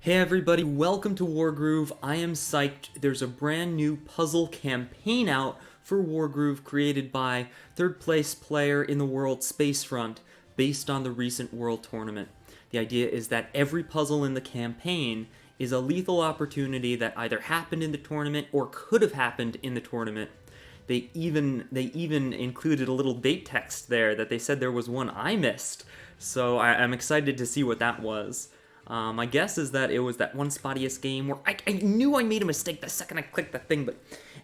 Hey everybody, welcome to Wargroove. I am psyched. There's a brand new puzzle campaign out for Wargroove created by third place player in the world Spacefront based on the recent world tournament. The idea is that every puzzle in the campaign is a lethal opportunity that either happened in the tournament or could have happened in the tournament. They even included a little date text there that they said there was one I missed. So I'm excited to see what that was. My guess is that it was that one Spottiest game where I knew I made a mistake the second I clicked the thing, but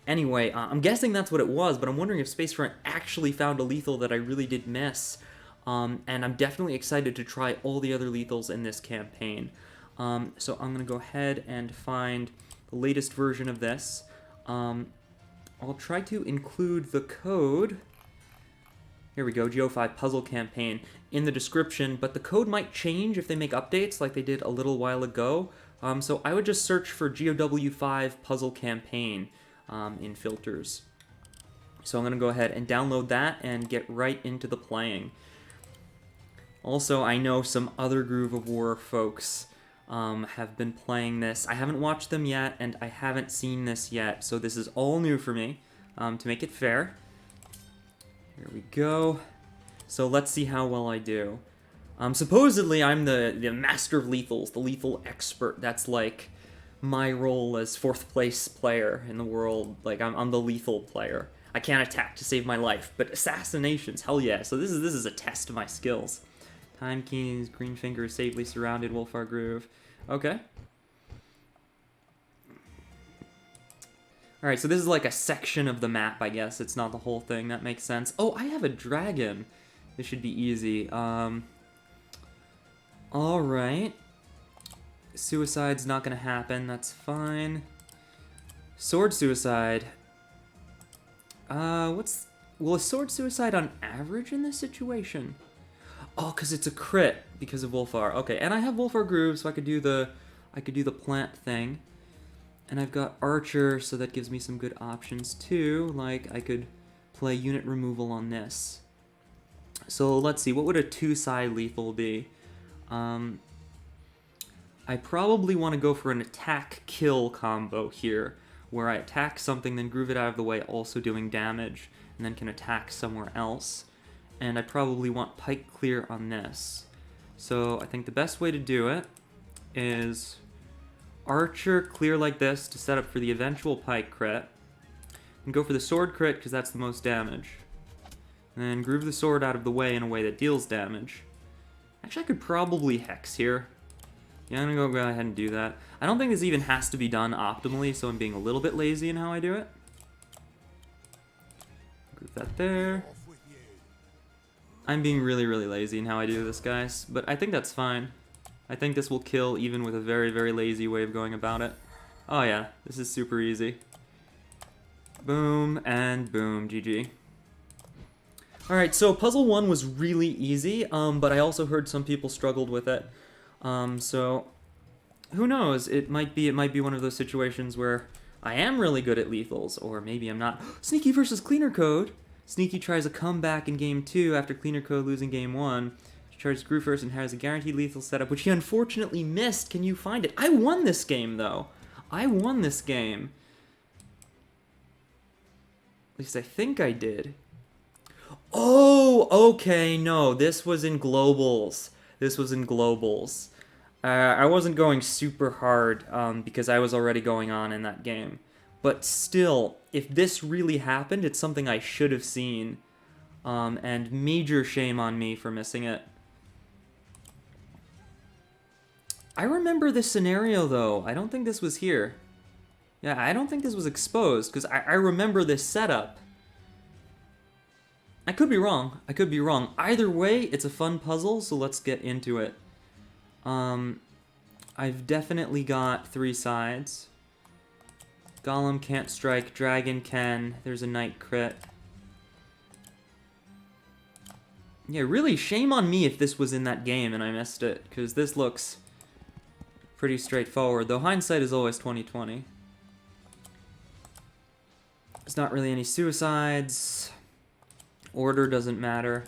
anyway, I'm guessing that's what it was, but I'm wondering if Spacefront actually found a lethal that I really did miss. And I'm definitely excited to try all the other lethals in this campaign. So I'm going to go ahead and find the latest version of this. I'll try to include the code. Here we go, GO5 Puzzle Campaign in the description, but the code might change if they make updates like they did a little while ago. So I would just search for GOW5 Puzzle Campaign in filters. So I'm going to go ahead and download that and get right into the playing. Also, I know some other Groove of War folks have been playing this. I haven't watched them yet, and I haven't seen this yet, so this is all new for me, to make it fair. Here we go. So let's see how well I do. Supposedly, I'm the master of lethals, the lethal expert. That's like my role as fourth place player in the world. Like, I'm the lethal player. I can't attack to save my life, but assassinations, hell yeah. So this is a test of my skills. Time keys, green finger is safely surrounded, Wolfar Groove. Okay. Alright, so this is like a section of the map, I guess. It's not the whole thing. That makes sense. Oh, I have a dragon. This should be easy. Alright. Suicide's not gonna happen. That's fine. Sword suicide. Will a sword suicide on average in this situation? Oh, because it's a crit because of Wolfar. Okay, and I have Wolfar Groove, so I could do the plant thing. And I've got Archer, so that gives me some good options too. Like, I could play unit removal on this. So let's see, what would a two-side lethal be? I probably want to go for an attack-kill combo here, where I attack something, then groove it out of the way, also doing damage, and then can attack somewhere else. And I probably want pike clear on this. So I think the best way to do it is Archer clear like this to set up for the eventual pike crit. And go for the sword crit because that's the most damage. And then groove the sword out of the way in a way that deals damage. Actually, I could probably hex here. Yeah, I'm gonna go ahead and do that. I don't think this even has to be done optimally, so I'm being a little bit lazy in how I do it. Groove that there. I'm being really, really lazy in how I do this, guys, but I think that's fine. I think this will kill even with a very, very lazy way of going about it. Oh yeah, this is super easy. Boom, and boom, GG. Alright, so puzzle 1 was really easy, but I also heard some people struggled with it. So, who knows, it might be one of those situations where I am really good at lethals, or maybe I'm not. Sneaky versus Cleaner Code! Sneaky tries a comeback in Game 2 after Cleaner Code losing Game 1. She charges Groove first and has a guaranteed lethal setup, which he unfortunately missed. Can you find it? I won this game, though. I won this game. At least I think I did. Oh, okay, no. This was in Globals. This was in Globals. I wasn't going super hard because I was already going on in that game. But still, if this really happened, it's something I should have seen. And major shame on me for missing it. I remember this scenario, though. I don't think this was here. Yeah, I don't think this was exposed, because I remember this setup. I could be wrong. I could be wrong. Either way, it's a fun puzzle, so let's get into it. I've definitely got 3 sides. Golem can't strike, Dragon can, there's a Knight crit. Yeah, really, shame on me if this was in that game and I missed it, because this looks pretty straightforward, though hindsight is always 20/20. There's not really any suicides. Order doesn't matter.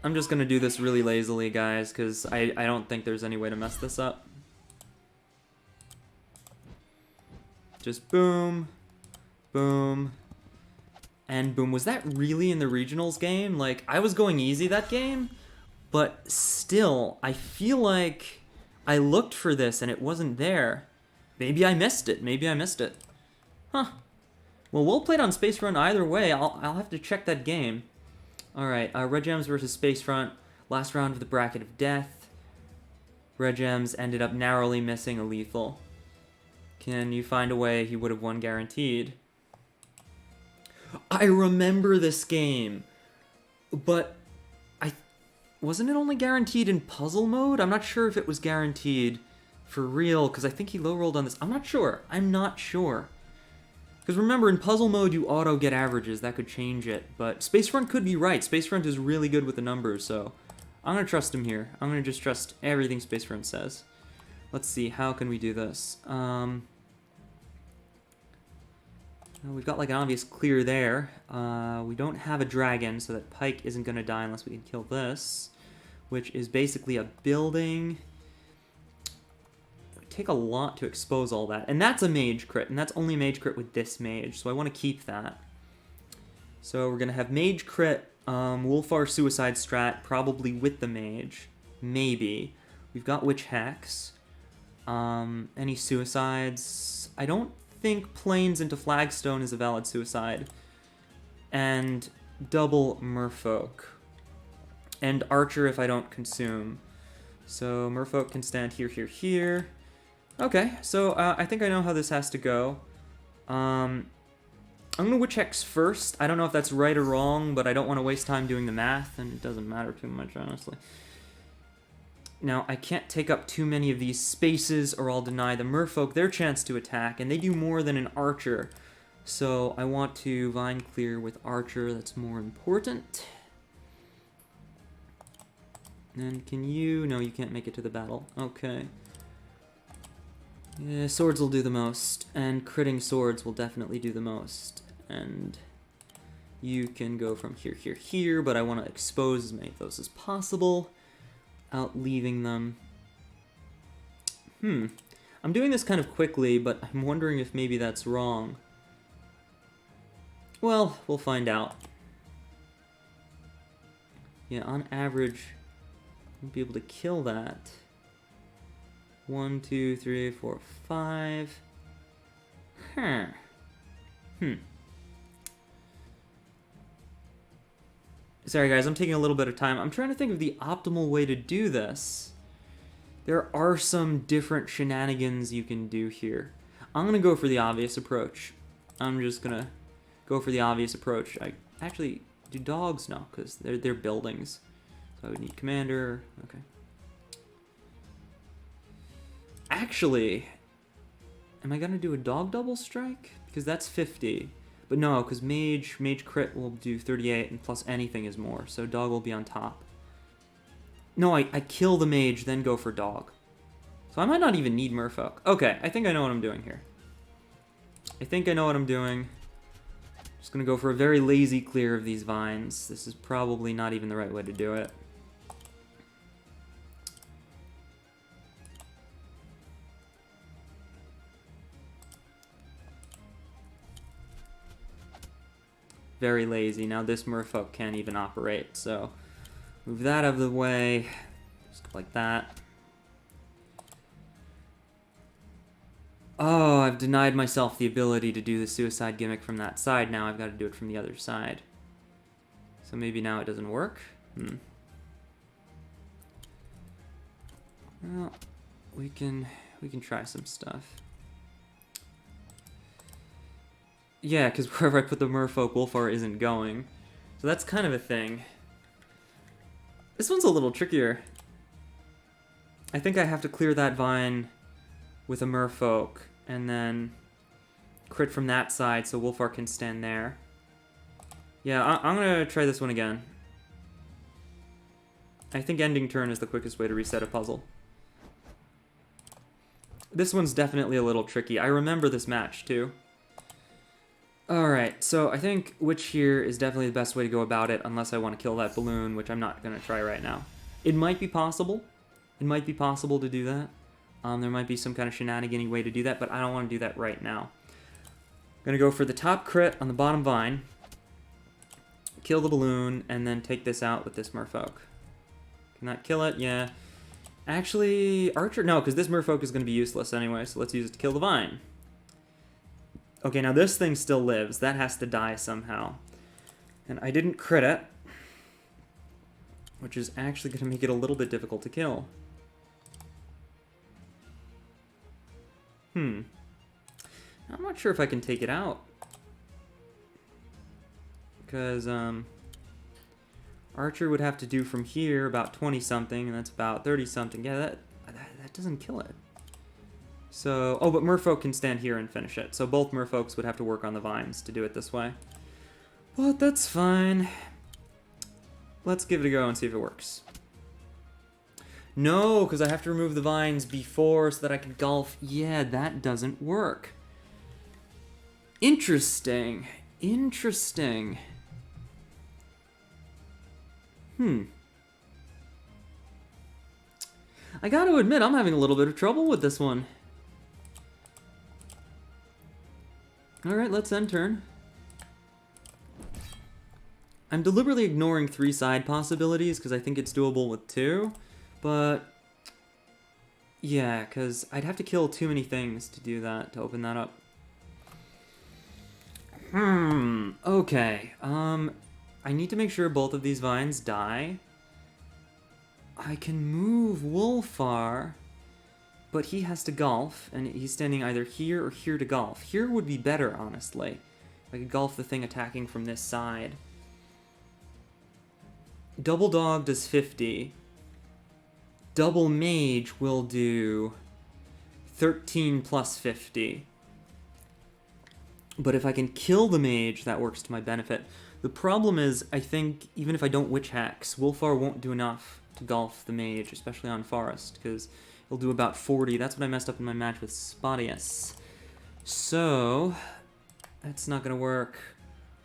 I'm just gonna do this really lazily, guys, because I don't think there's any way to mess this up. Just boom, boom, and boom. Was that really in the regionals game? Like, I was going easy that game, but still, I feel like I looked for this and it wasn't there. Maybe I missed it. Maybe I missed it. Huh. Well, we'll play it on Spacefront either way. I'll have to check that game. Alright, Red Gems versus Spacefront. Last round of the Bracket of Death. Red Gems ended up narrowly missing a lethal. Can you find a way he would have won guaranteed? I remember this game, but wasn't it only guaranteed in puzzle mode? I'm not sure if it was guaranteed for real, because I think he low rolled on this. I'm not sure. I'm not sure. Because remember, in puzzle mode, you auto get averages. That could change it, but Spacefront could be right. Spacefront is really good with the numbers, so I'm going to trust him here. I'm going to just trust everything Spacefront says. Let's see, how can we do this? Well, we've got like an obvious clear there. We don't have a dragon, so that Pike isn't going to die unless we can kill this, which is basically a building. It would take a lot to expose all that. And that's a mage crit, and that's only mage crit with this mage, so I want to keep that. So we're going to have mage crit, Wolfar suicide strat, probably with the mage. Maybe. We've got Witch Hex. Any suicides? I don't think Planes into Flagstone is a valid suicide. And double Merfolk. And Archer if I don't consume. So Merfolk can stand here, here, here. Okay, so I think I know how this has to go. I'm going to Witch Hex first. I don't know if that's right or wrong, but I don't want to waste time doing the math, and it doesn't matter too much, honestly. Now, I can't take up too many of these spaces or I'll deny the Merfolk their chance to attack, and they do more than an Archer. So I want to Vine Clear with Archer, that's more important. And can you... No, you can't make it to the battle. Okay. Yeah, swords will do the most, and critting swords will definitely do the most. And you can go from here, here, here, but I want to expose as many of those as possible. Out leaving them. I'm doing this kind of quickly, but I'm wondering if maybe that's wrong. Well, we'll find out. Yeah, on average, I'll be able to kill that. 1, 2, 3, 4, 5. Sorry guys, I'm taking a little bit of time. I'm trying to think of the optimal way to do this. There are some different shenanigans you can do here. I'm gonna go for the obvious approach. I'm just gonna go for the obvious approach. I actually do dogs now because they're buildings. So I would need commander. Okay. Actually, am I gonna do a dog double strike? Because that's 50. But no, because mage crit will do 38, and plus anything is more, so dog will be on top. No, I kill the mage, then go for dog. So I might not even need Merfolk. Okay, I think I know what I'm doing here. I think I know what I'm doing. Just gonna go for a very lazy clear of these vines. This is probably not even the right way to do it. Very lazy. Now this Merfolk can't even operate, so move that out of the way. Just go like that. Oh, I've denied myself the ability to do the suicide gimmick from that side. Now I've got to do it from the other side. So maybe now it doesn't work? Well, we can try some stuff. Yeah, because wherever I put the Merfolk, Wolfar isn't going. So that's kind of a thing. This one's a little trickier. I think I have to clear that vine with a Merfolk, and then crit from that side so Wolfar can stand there. Yeah, I'm going to try this one again. I think ending turn is the quickest way to reset a puzzle. This one's definitely a little tricky. I remember this match, too. Alright, so I think Witch here is definitely the best way to go about it, unless I want to kill that balloon, which I'm not going to try right now. It might be possible. It might be possible to do that. There might be some kind of shenanigan-y way to do that, but I don't want to do that right now. I'm going to go for the top crit on the bottom vine, kill the balloon, and then take this out with this merfolk. Can that kill it? Yeah. Actually, Archer? No, because this merfolk is going to be useless anyway, so let's use it to kill the vine. Okay, now this thing still lives. That has to die somehow. And I didn't crit it, which is actually going to make it a little bit difficult to kill. I'm not sure if I can take it out. Because, Archer would have to do from here about 20-something, and that's about 30-something. Yeah, that doesn't kill it. So, oh, but Merfolk can stand here and finish it. So both Merfolks would have to work on the vines to do it this way. But that's fine. Let's give it a go and see if it works. No, because I have to remove the vines before so that I can golf. Yeah, that doesn't work. Interesting. Interesting. I gotta admit, I'm having a little bit of trouble with this one. Alright, let's end turn. I'm deliberately ignoring 3 side possibilities because I think it's doable with 2. But, yeah, because I'd have to kill too many things to do that, to open that up. Okay. I need to make sure both of these vines die. I can move Wolfar, but he has to golf, and he's standing either here or here to golf. Here would be better, honestly. If I could golf the thing attacking from this side. Double Dog does 50. Double Mage will do 13 plus 50. But if I can kill the Mage, that works to my benefit. The problem is, I think, even if I don't Witch Hex, Wolfar won't do enough to golf the Mage, especially on Forest, because it'll do about 40. That's what I messed up in my match with Spadius. So, that's not going to work.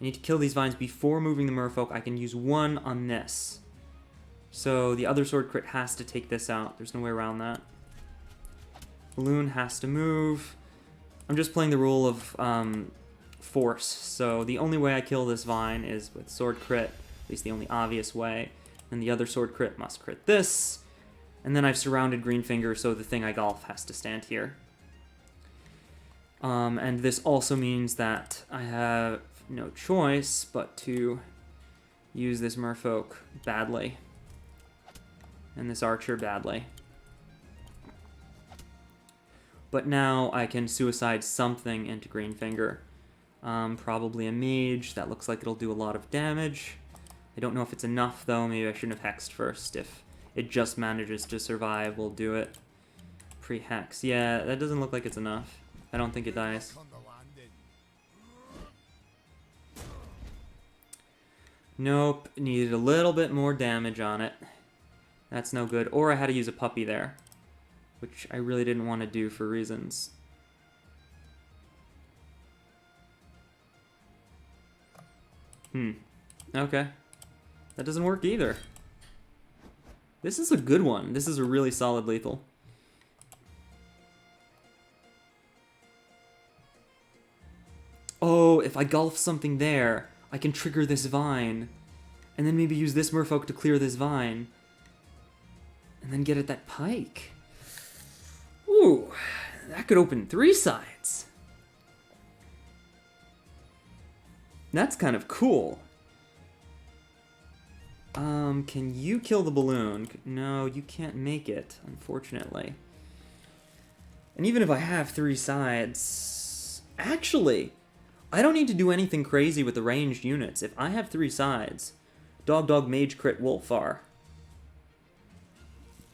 I need to kill these vines before moving the Merfolk. I can use 1 on this. So the other sword crit has to take this out. There's no way around that. Balloon has to move. I'm just playing the rule of force. So the only way I kill this vine is with sword crit. At least the only obvious way. And the other sword crit must crit this. And then I've surrounded Greenfinger, so the thing I golf has to stand here. And this also means that I have no choice but to use this Merfolk badly. And this Archer badly. But now I can suicide something into Greenfinger. Probably a Mage. That looks like it'll do a lot of damage. I don't know if it's enough, though. Maybe I shouldn't have hexed first. If it just manages to survive, we'll do it. Pre-hex. Yeah, that doesn't look like it's enough. I don't think it dies. Nope. Needed a little bit more damage on it. That's no good. Or I had to use a puppy there, which I really didn't want to do for reasons. Okay. That doesn't work either. This is a good one. This is a really solid lethal. Oh, if I golf something there, I can trigger this vine. And then maybe use this Merfolk to clear this vine. And then get at that pike. Ooh, that could open 3 sides. That's kind of cool. Can you kill the balloon? No, you can't make it, unfortunately. And even if I have 3 sides... Actually, I don't need to do anything crazy with the ranged units. If I have 3 sides, Dog Mage crit Wolfar.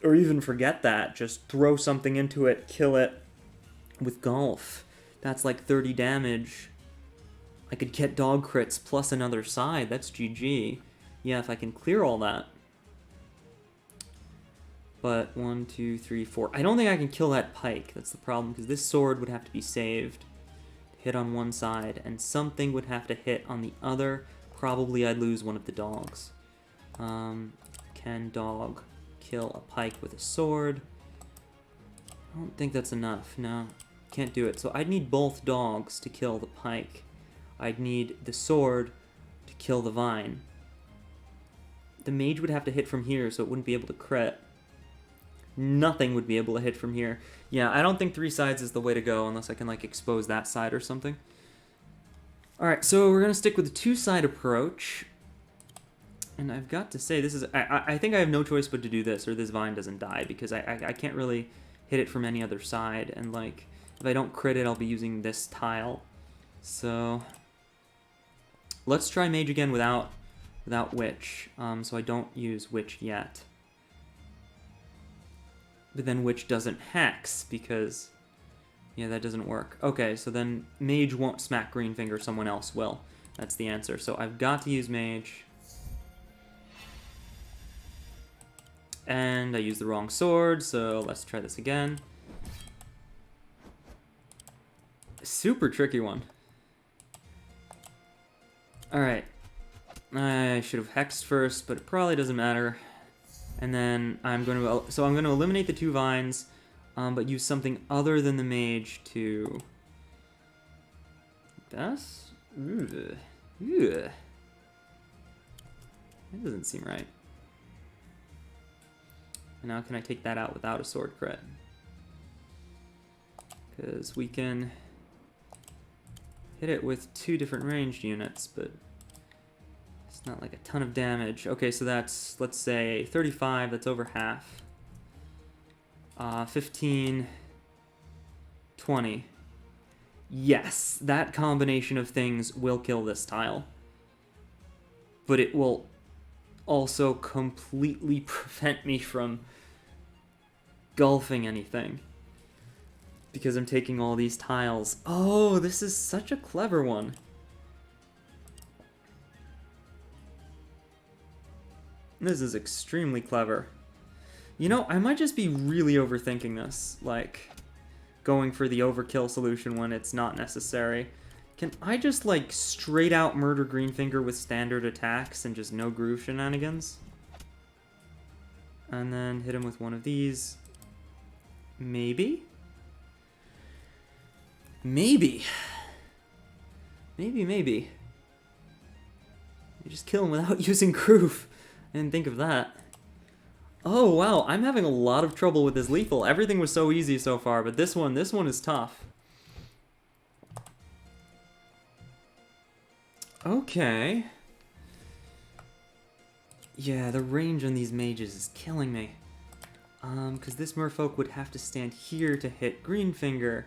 Or even forget that, just throw something into it, kill it with golf. That's like 30 damage. I could get dog crits plus another side, that's GG. Yeah, if I can clear all that. But 1, 2, 3, 4. I don't think I can kill that pike, that's the problem, because this sword would have to be saved to hit on one side, and something would have to hit on the other. Probably I'd lose one of the dogs. Can dog kill a pike with a sword? I don't think that's enough. No, can't do it. So I'd need both dogs to kill the pike. I'd need the sword to kill the vine. The mage would have to hit from here, so it wouldn't be able to crit. Nothing would be able to hit from here. Yeah, I don't think 3 sides is the way to go unless I can, like, expose that side or something. Alright, so we're going to stick with the 2-side approach. And I've got to say, this is... I think I have no choice but to do this, or this vine doesn't die, because I can't really hit it from any other side. And, like, if I don't crit it, I'll be using this tile. So... let's try mage again without witch. So I don't use witch yet. But then witch doesn't hex, because... yeah, that doesn't work. Okay, so then mage won't smack green finger, someone else will. That's the answer. So I've got to use mage. And I used the wrong sword, so let's try this again. Super tricky one. Alright. I should have hexed first, but it probably doesn't matter. And then I'm going to... so I'm going to eliminate the 2 vines, but use something other than the mage to... that's... ugh. Ugh. That doesn't seem right. And now can I take that out without a sword crit? Because we can hit it with 2 different ranged units, but it's not like a ton of damage. Okay, so that's, let's say, 35, that's over half. 15, 20. Yes, that combination of things will kill this tile. But it will also completely prevent me from gulfing anything. Because I'm taking all these tiles. Oh, this is such a clever one. This is extremely clever. You know, I might just be really overthinking this. Like, going for the overkill solution when it's not necessary. Can I just, like, straight out murder Greenfinger with standard attacks and just no groove shenanigans? And then hit him with one of these. Maybe? Maybe. Maybe. You just kill him without using groove. I didn't think of that. Oh, wow, I'm having a lot of trouble with this lethal. Everything was so easy so far, but this one is tough. Okay. Yeah, the range on these mages is killing me. Because this merfolk would have to stand here to hit Greenfinger.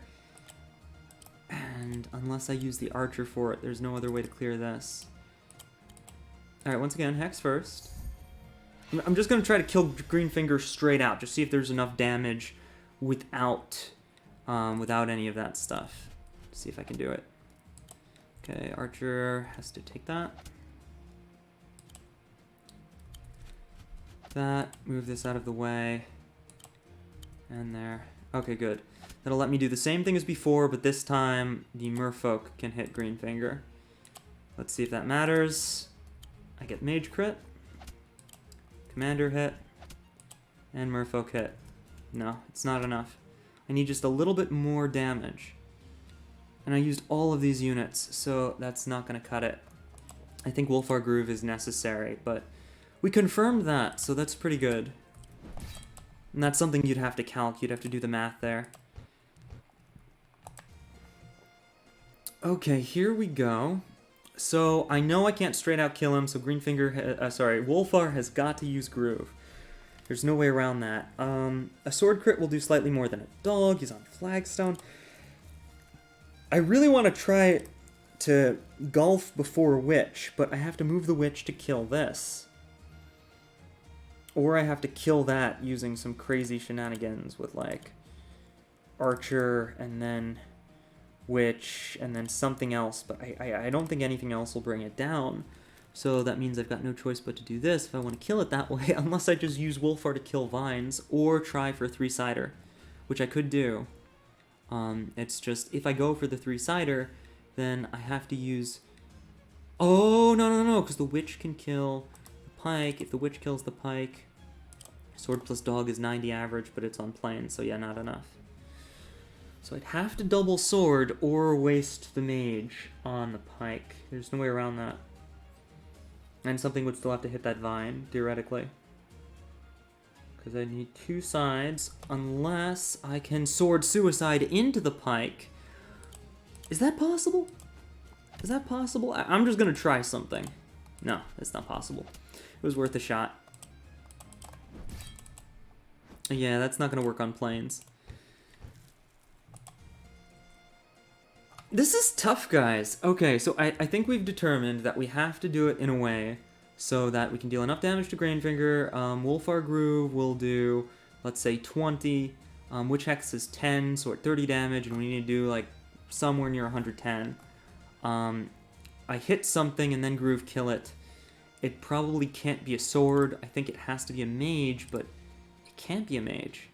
And unless I use the archer for it, there's no other way to clear this. Alright, once again, hex first. I'm just going to try to kill Greenfinger straight out, just see if there's enough damage without any of that stuff. See if I can do it. Okay, archer has to take that. Move this out of the way. And there. Okay, good. That'll let me do the same thing as before, but this time the merfolk can hit Greenfinger. Let's see if that matters. I get mage crit. Commander hit. And merfolk hit. No, it's not enough. I need just a little bit more damage. And I used all of these units, so that's not going to cut it. I think Wolfar Groove is necessary, but we confirmed that, so that's pretty good. And that's something you'd have to calc, you'd have to do the math there. Okay, here we go. So I know I can't straight out kill him, so Wolfar has got to use Groove. There's no way around that. A sword crit will do slightly more than a dog, he's on Flagstone. I really want to try to golf before witch, but I have to move the witch to kill this. Or I have to kill that using some crazy shenanigans with, like, archer and then witch and then something else, but I don't think anything else will bring it down. So that means I've got no choice but to do this if I want to kill it that way, unless I just use Wolfar to kill vines or try for a 3-sider, which I could do. It's just, if I go for the three-sider, then I have to use... Oh, no, because the witch can kill the pike. If the witch kills the pike, sword plus dog is 90 average, but it's on planes, so yeah, not enough. So I'd have to double sword or waste the mage on the pike. There's no way around that. And something would still have to hit that vine, theoretically. Because I need two sides, unless I can sword suicide into the pike. Is that possible? Is that possible? I'm just gonna try something. No, it's not possible. It was worth a shot. Yeah, that's not gonna work on planes. This is tough, guys. Okay, so I think we've determined that we have to do it in a way so that we can deal enough damage to Grainfinger. Wolfar Groove will do, let's say, 20. Witch Hex is 10, so at 30 damage, and we need to do, like, somewhere near 110. I hit something and then Groove kill it. It probably can't be a sword. I think it has to be a mage, but it can't be a mage.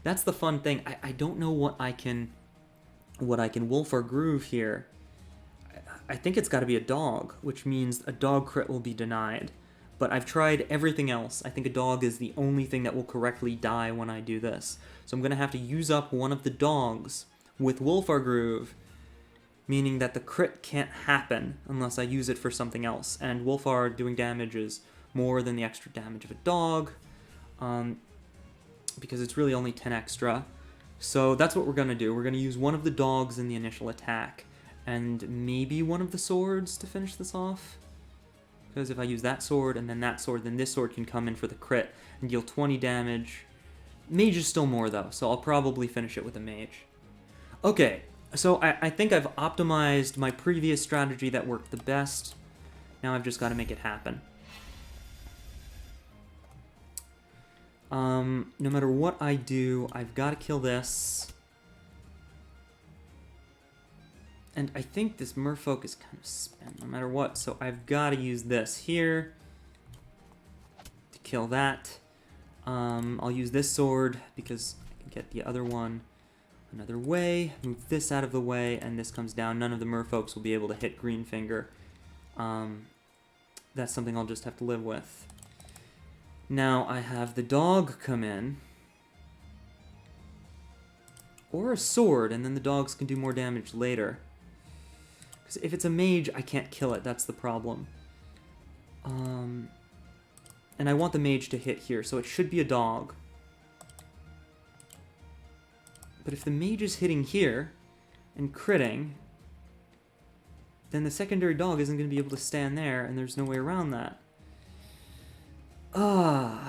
That's the fun thing. I don't know what I can wolf or groove here. I think it's got to be a dog, which means a dog crit will be denied. But I've tried everything else. I think a dog is the only thing that will correctly die when I do this. So I'm going to have to use up one of the dogs with Wolfar Groove, meaning that the crit can't happen unless I use it for something else. And Wolfar doing damage is more than the extra damage of a dog, because it's really only 10 extra. So that's what we're going to do. We're going to use one of the dogs in the initial attack, and maybe one of the swords to finish this off. Because if I use that sword and then that sword, then this sword can come in for the crit and deal 20 damage. Mage is still more, though, so I'll probably finish it with a mage. Okay, so I think I've optimized my previous strategy that worked the best. Now I've just got to make it happen. No matter what I do, I've got to kill this. And I think this merfolk is kind of spent no matter what, so I've got to use this here to kill that. I'll use this sword because I can get the other one another way, move this out of the way, and this comes down. None of the merfolks will be able to hit Greenfinger. That's something I'll just have to live with. Now I have the dog come in, or a sword, and then the dogs can do more damage later. Because if it's a mage, I can't kill it, that's the problem. And I want the mage to hit here, so it should be a dog. But if the mage is hitting here and critting, then the secondary dog isn't going to be able to stand there, and there's no way around that.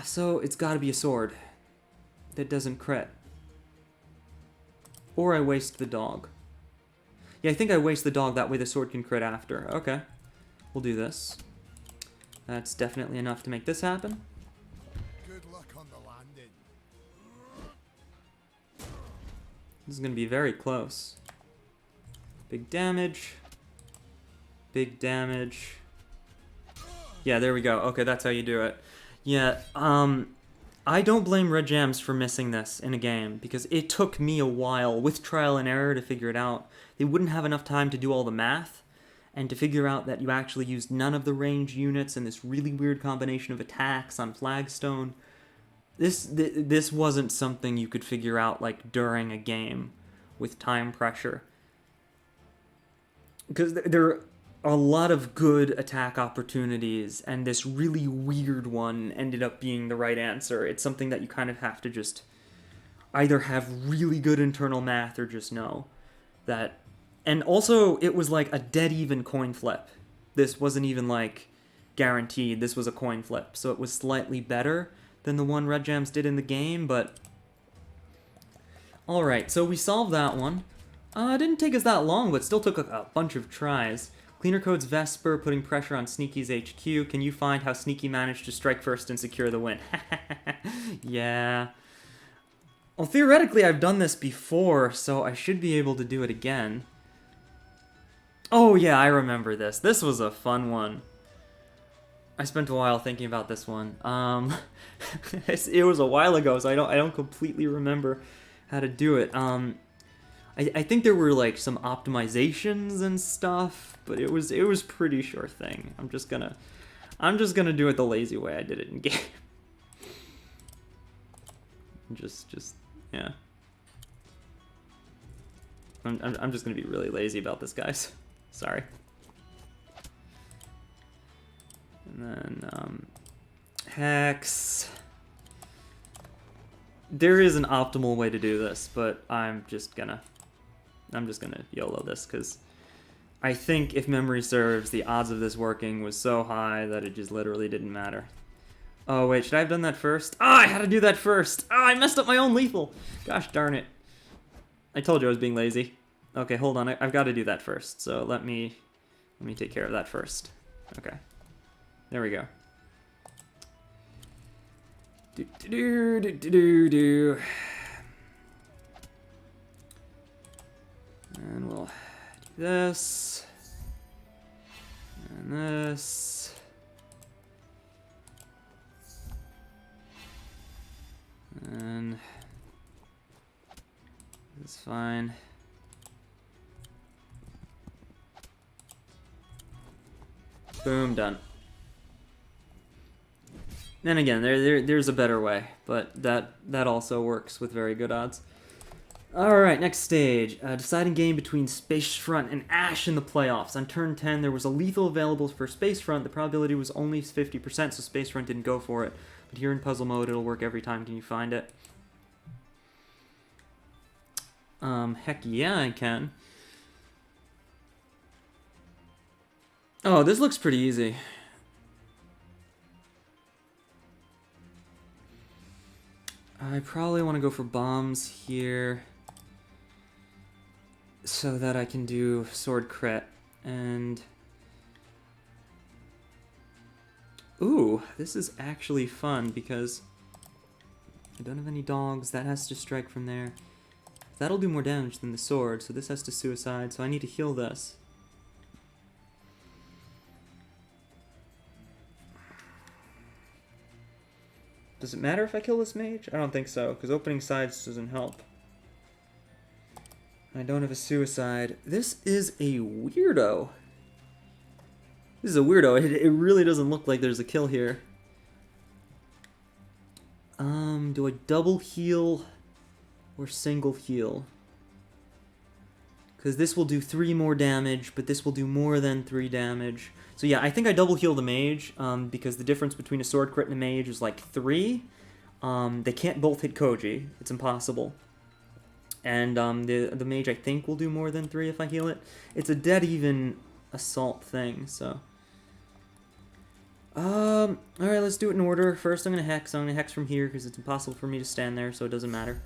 So it's got to be a sword that doesn't crit. Or I waste the dog. Yeah, I think I waste the dog, that way the sword can crit after. Okay, we'll do this. That's definitely enough to make this happen. Good luck on the landing. This is going to be very close. Big damage. Big damage. Yeah, there we go. Okay, that's how you do it. Yeah, I don't blame Red Jams for missing this in a game, because it took me a while, with trial and error, to figure it out. They wouldn't have enough time to do all the math, and to figure out that you actually used none of the ranged units and this really weird combination of attacks on Flagstone. This wasn't something you could figure out, like, during a game with time pressure. Because there are a lot of good attack opportunities, and this really weird one ended up being the right answer. It's something that you kind of have to just either have really good internal math or just know that. And also, it was like a dead even coin flip. This wasn't even like guaranteed. This was a coin flip, so it was slightly better than the one Red Jams did in the game, but alright, so we solved that one. It didn't take us that long, but still took a bunch of tries. Cleaner Code's Vesper putting pressure on Sneaky's HQ. Can you find how Sneaky managed to strike first and secure the win? Yeah. Well, theoretically, I've done this before, so I should be able to do it again. Oh, yeah, I remember this. This was a fun one. I spent a while thinking about this one. It was a while ago, so I don't completely remember how to do it. I I think there were like some optimizations and stuff, but it was pretty sure thing. I'm just gonna do it the lazy way I did it in game. just yeah. I'm just gonna be really lazy about this, guys. Sorry. And then hex. There is an optimal way to do this, but I'm just gonna YOLO this, because I think if memory serves, the odds of this working was so high that it just literally didn't matter. Oh wait, should I have done that first? Ah, I had to do that first! Ah, I messed up my own lethal! Gosh darn it. I told you I was being lazy. Okay, hold on, I've got to do that first, so let me take care of that first. Okay. There we go. Do. And we'll do this. And this. And this is fine. Boom, done. Then again, there's a better way, but that also works with very good odds. Alright, next stage. Deciding game between Spacefront and Ash in the playoffs. On turn 10, there was a lethal available for Spacefront. The probability was only 50%, so Spacefront didn't go for it. But here in puzzle mode, it'll work every time. Can you find it? Heck yeah, I can. Oh, this looks pretty easy. I probably want to go for bombs here so that I can do sword crit. And ooh, this is actually fun because I don't have any dogs. That has to strike from there. That'll do more damage than the sword, so this has to suicide, so I need to heal this. Does it matter if I kill this mage? I don't think so, because opening sides doesn't help. I don't have a suicide. This is a weirdo. This is a weirdo. It really doesn't look like there's a kill here. Do I double heal or single heal? Because this will do 3 more damage, but this will do more than 3 damage. So yeah, I think I double heal the mage, because the difference between a sword crit and a mage is like 3. They can't both hit Koji. It's impossible. And the mage, I think, will do more than 3 if I heal it. It's a dead even assault thing, so... Alright, let's do it in order. First I'm going to hex. I'm going to hex from here, because it's impossible for me to stand there, so it doesn't matter.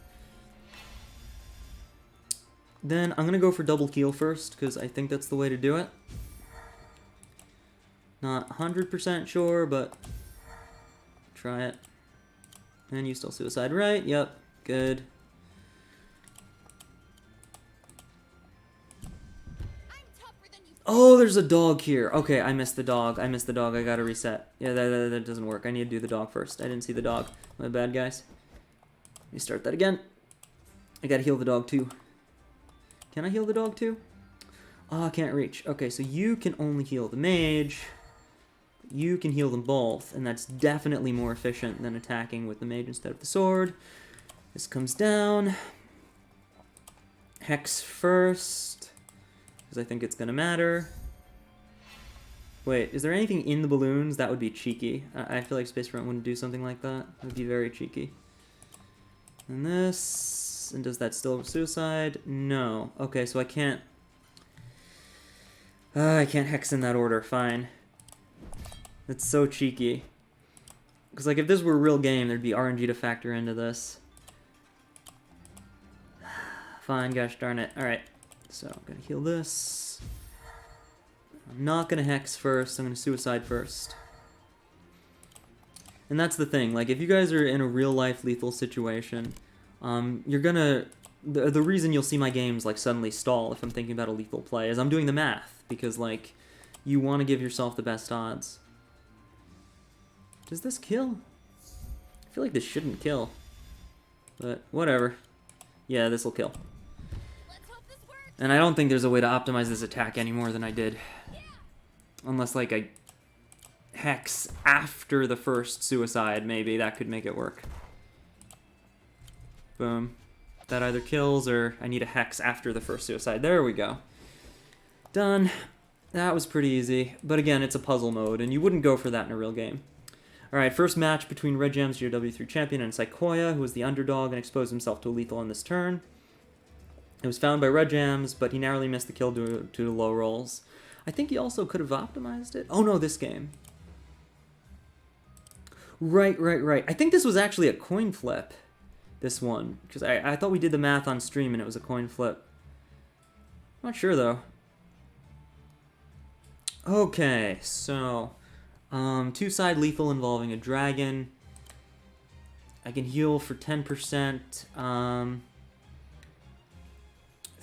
Then I'm going to go for double heal first, because I think that's the way to do it. Not 100% sure, but try it. And you still suicide, right? Yep, good. Oh, there's a dog here. Okay, I missed the dog. I gotta reset. Yeah, that doesn't work. I need to do the dog first. I didn't see the dog. My bad, guys. Let me start that again. I gotta heal the dog, too. Can I heal the dog, too? Oh, I can't reach. Okay, so you can only heal the mage. You can heal them both, and that's definitely more efficient than attacking with the mage instead of the sword. This comes down. Hex first, because I think it's going to matter. Wait, is there anything in the balloons? That would be cheeky. I feel like Spacefront wouldn't do something like that. It would be very cheeky. And this, and does that still suicide? No. Okay, so I can't hex in that order. Fine. That's so cheeky. Because, like, if this were a real game, there'd be RNG to factor into this. Fine, gosh darn it. Alright, so I'm going to heal this. I'm not going to hex first. I'm going to suicide first. And that's the thing. Like, if you guys are in a real-life lethal situation, you're going to... The reason you'll see my games, like, suddenly stall if I'm thinking about a lethal play is I'm doing the math. Because, like, you want to give yourself the best odds. Does this kill? I feel like this shouldn't kill. But, whatever. Yeah, this'll kill. And I don't think there's a way to optimize this attack any more than I did. Unless, like, I hex after the first suicide, maybe. That could make it work. Boom. That either kills or I need a hex after the first suicide. There we go. Done. That was pretty easy. But again, it's a puzzle mode, and you wouldn't go for that in a real game. Alright, first match between Red Jam's GOW3 champion and Sequoia, who was the underdog and exposed himself to a lethal on this turn. It was found by Red Jams, but he narrowly missed the kill due to low rolls. I think he also could have optimized it. Oh no, this game. Right. I think this was actually a coin flip, this one. Because I thought we did the math on stream and it was a coin flip. I'm not sure though. Okay, so... two-side lethal involving a dragon. I can heal for 10%.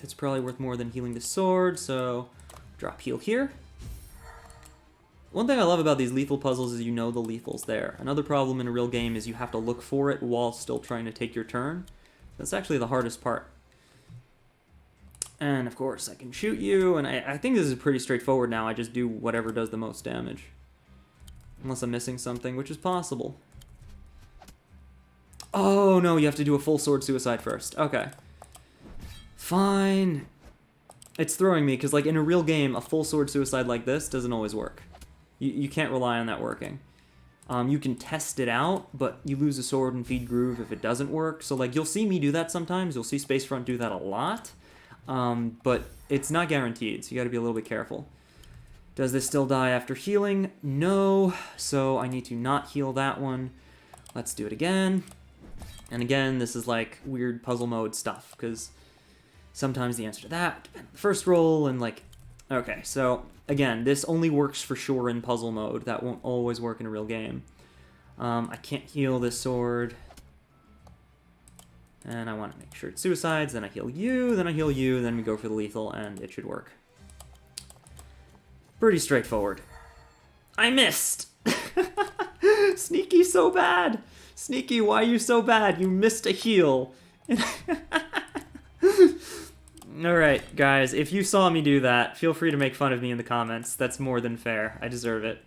It's probably worth more than healing the sword, so drop heal here. One thing I love about these lethal puzzles is you know the lethal's there. Another problem in a real game is you have to look for it while still trying to take your turn. That's actually the hardest part. And of course I can shoot you, and I think this is pretty straightforward now. I just do whatever does the most damage. Unless I'm missing something, which is possible. Oh no, you have to do a full sword suicide first. Okay. Fine. It's throwing me, because like in a real game, a full sword suicide like this doesn't always work. You can't rely on that working. You can test it out, but you lose a sword and feed groove if it doesn't work. So like you'll see me do that sometimes. You'll see Spacefront do that a lot. But it's not guaranteed, so you gotta be a little bit careful. Does this still die after healing? No, so I need to not heal that one. Let's do it again. And again, this is like weird puzzle mode stuff, because sometimes the answer to that depends on the first roll, and like... Okay, so again, this only works for sure in puzzle mode. That won't always work in a real game. I can't heal this sword. And I want to make sure it's suicides, then I heal you, then I heal you, then we go for the lethal, and it should work. Pretty straightforward. I missed! Sneaky so bad! Sneaky, why are you so bad? You missed a heal. Alright, guys, if you saw me do that, feel free to make fun of me in the comments. That's more than fair. I deserve it.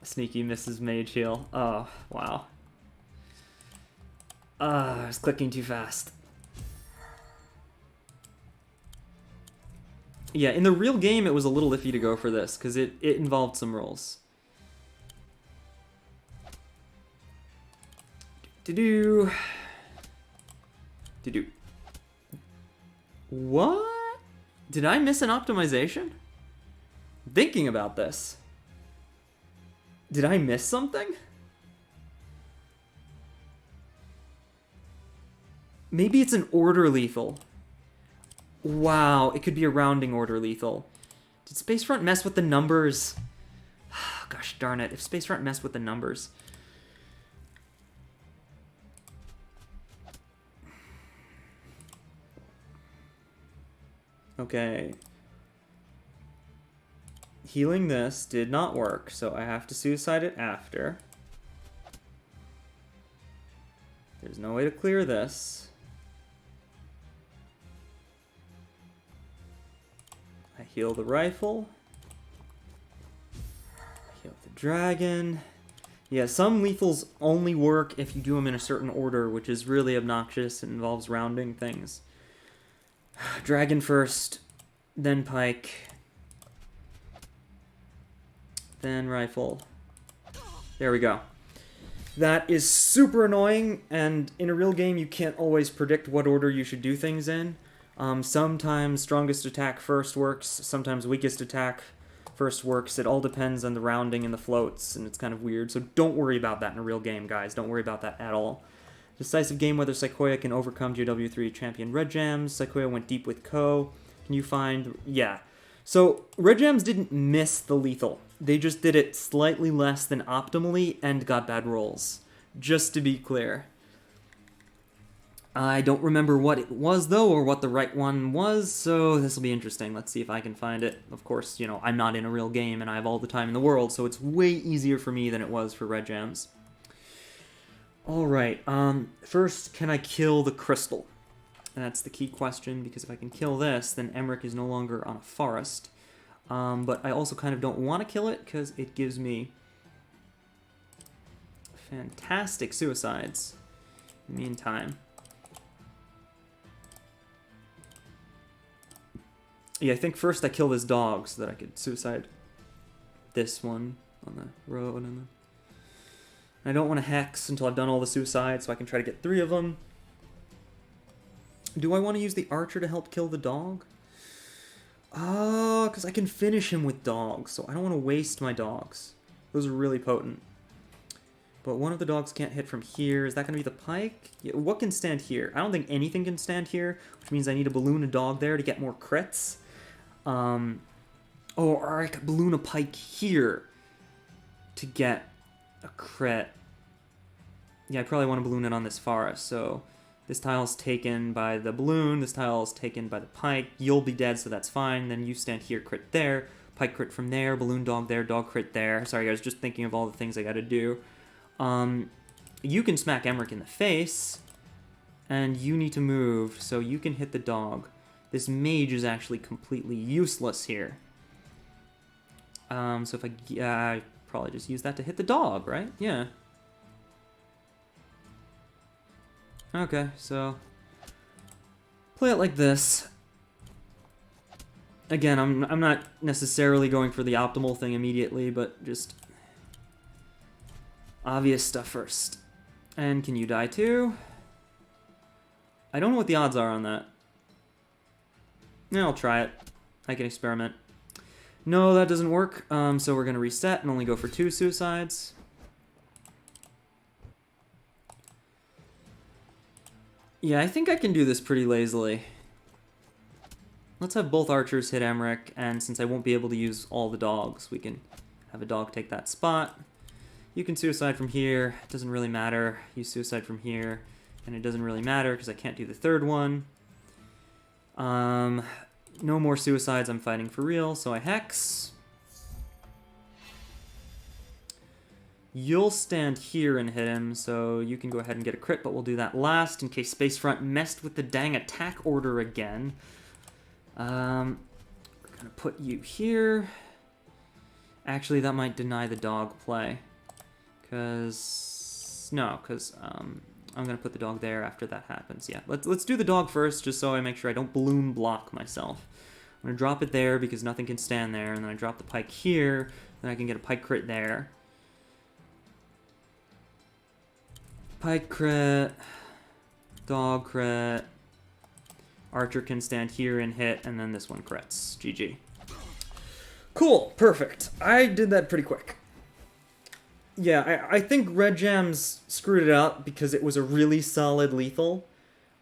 Sneaky misses mage heal. Oh, wow. I was clicking too fast. Yeah, in the real game, it was a little iffy to go for this, because it involved some rolls. Do-do. Do-do. What? Did I miss an optimization? Thinking about this. Did I miss something? Maybe it's an order lethal. Wow, it could be a rounding order lethal. Did Spacefront mess with the numbers? Gosh darn it, if Spacefront messed with the numbers. Okay. Healing this did not work, so I have to suicide it after. There's no way to clear this. I heal the rifle. I heal the dragon. Yeah, some lethals only work if you do them in a certain order, which is really obnoxious and involves rounding things. Dragon first, then pike, then rifle. There we go. That is super annoying, and in a real game you can't always predict what order you should do things in. Sometimes strongest attack first works, sometimes weakest attack first works. It all depends on the rounding and the floats, and it's kind of weird. So don't worry about that in a real game, guys. Don't worry about that at all. Decisive game whether Sequoia can overcome GOW3 champion Red Jams. Sequoia went deep with Ko. Can you find... Yeah. So Red Jams didn't miss the lethal. They just did it slightly less than optimally and got bad rolls. Just to be clear. I don't remember what it was, though, or what the right one was, so this will be interesting. Let's see if I can find it. Of course, you know, I'm not in a real game, and I have all the time in the world, so it's way easier for me than it was for Red Jams. Alright, first, can I kill the crystal? That's the key question, because if I can kill this, then Emmerich is no longer on a forest. But I also kind of don't want to kill it, because it gives me fantastic suicides. In the meantime. Yeah, I think first I kill this dog so that I could suicide this one on the road. And then I don't want to hex until I've done all the suicides, so I can try to get 3 of them. Do I want to use the archer to help kill the dog? Oh, because I can finish him with dogs, so I don't want to waste my dogs. Those are really potent. But one of the dogs can't hit from here. Is that going to be the pike? Yeah, what can stand here? I don't think anything can stand here, which means I need to balloon a dog there to get more crits. Or I could balloon a pike here to get a crit. Yeah, I probably want to balloon it on this forest, so this tile's taken by the balloon, this tile's taken by the pike, you'll be dead, so that's fine, then you stand here, crit there, pike crit from there, balloon dog there, dog crit there. Sorry guys, just thinking of all the things I gotta do. You can smack Emmerich in the face, and you need to move, so you can hit the dog. This mage is actually completely useless here. So if I probably just use that to hit the dog, right? Yeah. Okay, so play it like this. Again, I'm not necessarily going for the optimal thing immediately, but just obvious stuff first. And can you die too? I don't know what the odds are on that. Yeah, I'll try it. I can experiment. No, that doesn't work. So we're gonna reset and only go for 2 suicides. Yeah, I think I can do this pretty lazily. Let's have both archers hit Emmerich, and since I won't be able to use all the dogs, we can have a dog take that spot. You can suicide from here, it doesn't really matter. You suicide from here, and it doesn't really matter because I can't do the 3rd one. No more suicides, I'm fighting for real, so I hex. You'll stand here and hit him, so you can go ahead and get a crit, but we'll do that last in case Spacefront messed with the dang attack order again. We're gonna put you here. Actually, that might deny the dog play. I'm gonna put the dog there after that happens. Yeah, let's do the dog first, just so I make sure I don't balloon block myself. I'm gonna drop it there because nothing can stand there, and then I drop the pike here, then I can get a pike crit there. Pike crit, dog crit, archer can stand here and hit, and then this one crits. GG. Cool, perfect. I did that pretty quick. Yeah, I think Red Jams screwed it up because it was a really solid lethal.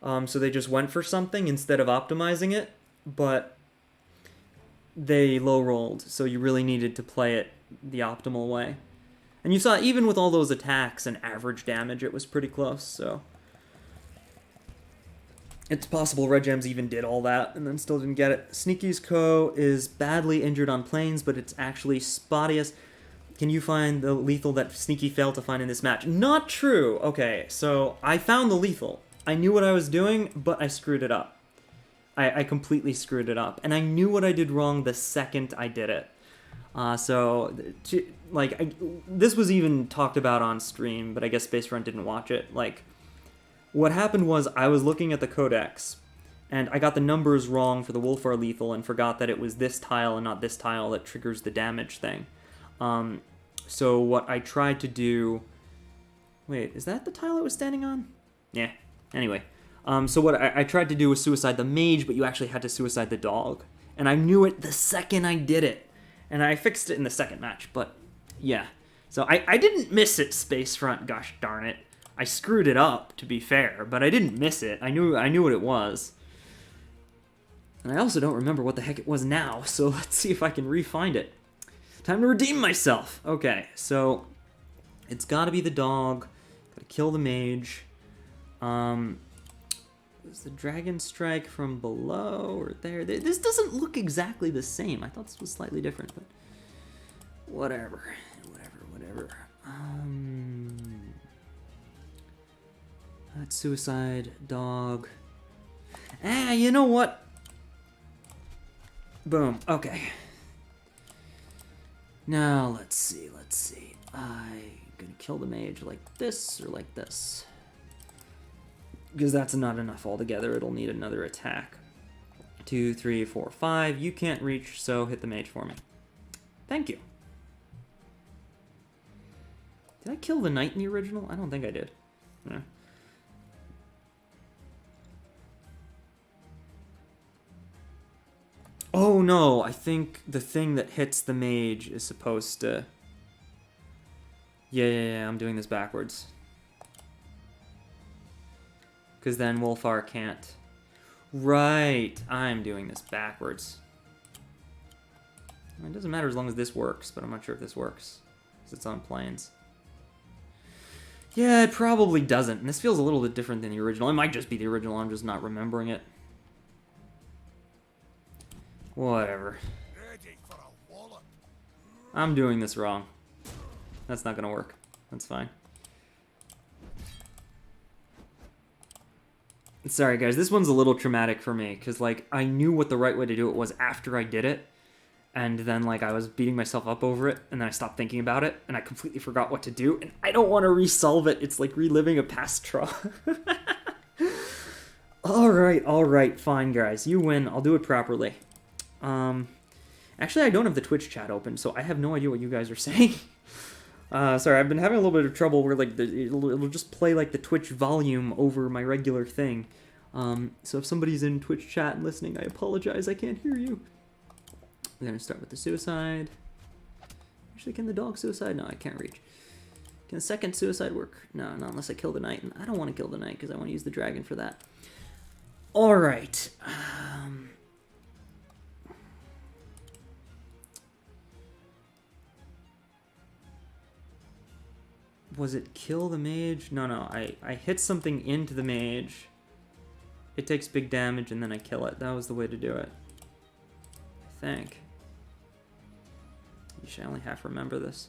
So they just went for something instead of optimizing it, but they low-rolled, so you really needed to play it the optimal way. And you saw, even with all those attacks and average damage, it was pretty close, so it's possible Red Gems even did all that and then still didn't get it. Sneaky's Co. is badly injured on planes, but it's actually spottiest. Can you find the lethal that Sneaky failed to find in this match? Not true! Okay, so I found the lethal. I knew what I was doing, but I screwed it up. I completely screwed it up. And I knew what I did wrong the second I did it. This was even talked about on stream, but I guess Spacefront didn't watch it. Like, what happened was I was looking at the codex, and I got the numbers wrong for the Wolfar lethal and forgot that it was this tile and not this tile that triggers the damage thing. So what I tried to do... Wait, is that the tile it was standing on? Yeah, anyway. So what I tried to do was suicide the mage, but you actually had to suicide the dog. And I knew it the second I did it. And I fixed it in the second match, but yeah. So I didn't miss it, Spacefront, gosh darn it. I screwed it up, to be fair, but I didn't miss it. I knew what it was. And I also don't remember what the heck it was now, so let's see if I can re-find it. Time to redeem myself! Okay, so it's gotta be the dog. Gotta kill the mage. Is the dragon strike from below or there? This doesn't look exactly the same. I thought this was slightly different, but whatever. That's suicide, dog. You know what? Boom. Okay. Now, let's see. I'm gonna kill the mage like this or like this. Because that's not enough altogether. It'll need another attack. 2, 3, 4, 5. You can't reach, so hit the mage for me. Thank you. Did I kill the knight in the original? I don't think I did. Yeah. Oh no, I think the thing that hits the mage is supposed to... Yeah, I'm doing this backwards. Because then Wolfar can't. Right, I'm doing this backwards. It doesn't matter as long as this works, but I'm not sure if this works. Because it's on planes. Yeah, it probably doesn't. And this feels a little bit different than the original. It might just be the original, I'm just not remembering it. Whatever. Ready for a wallop. I'm doing this wrong. That's not gonna work. That's fine. Sorry guys, this one's a little traumatic for me, because like, I knew what the right way to do it was after I did it, and then like, I was beating myself up over it, and then I stopped thinking about it, and I completely forgot what to do, and I don't want to resolve it. It's like reliving a past trauma. Alright, fine guys, you win. I'll do it properly. Actually, I don't have the Twitch chat open, so I have no idea what you guys are saying. Sorry, I've been having a little bit of trouble where like it'll just play like the Twitch volume over my regular thing. So if somebody's in Twitch chat and listening, I apologize, I can't hear you. We're gonna start with the suicide. Actually, can the dog suicide? No, I can't reach. Can the second suicide work? No, not unless I kill the knight, and I don't want to kill the knight because I want to use the dragon for that. Alright. Was it kill the mage? No, I hit something into the mage. It takes big damage and then I kill it. That was the way to do it. I think. You should only half remember this.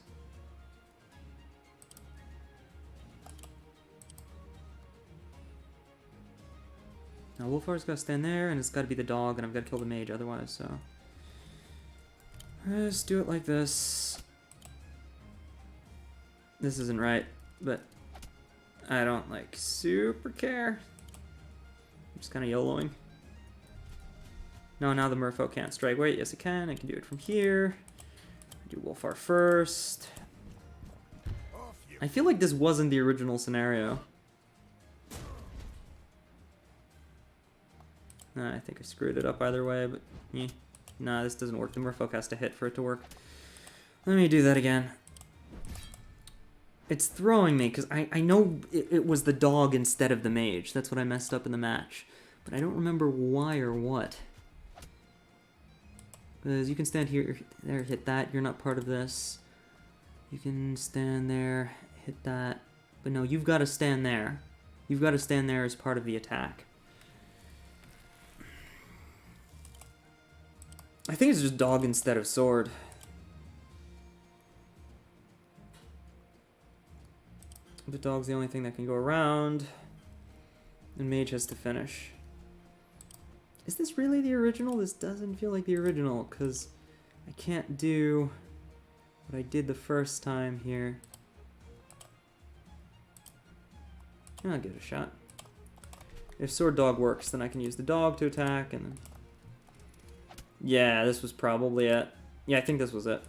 Now Wolfar's gotta stand there and it's gotta be the dog and I've gotta kill the mage otherwise, so. Let's do it like this. This isn't right, but I don't like super care. I'm just kind of YOLOing. No, now the merfolk can't strike. Wait, yes it can. I can do it from here. Do Wolfar first. I feel like this wasn't the original scenario. I think I screwed it up either way, but yeah. Nah, this doesn't work. The merfolk has to hit for it to work. Let me do that again. It's throwing me, because I know it was the dog instead of the mage. That's what I messed up in the match. But I don't remember why or what. Because you can stand here, there, hit that. You're not part of this. You can stand there, hit that. But no, you've got to stand there. You've got to stand there as part of the attack. I think it's just dog instead of sword. The dog's the only thing that can go around. And mage has to finish. Is this really the original? This doesn't feel like the original, because I can't do what I did the first time here. I'll give it a shot. If sword dog works, then I can use the dog to attack, and then... Yeah, this was probably it. Yeah, I think this was it.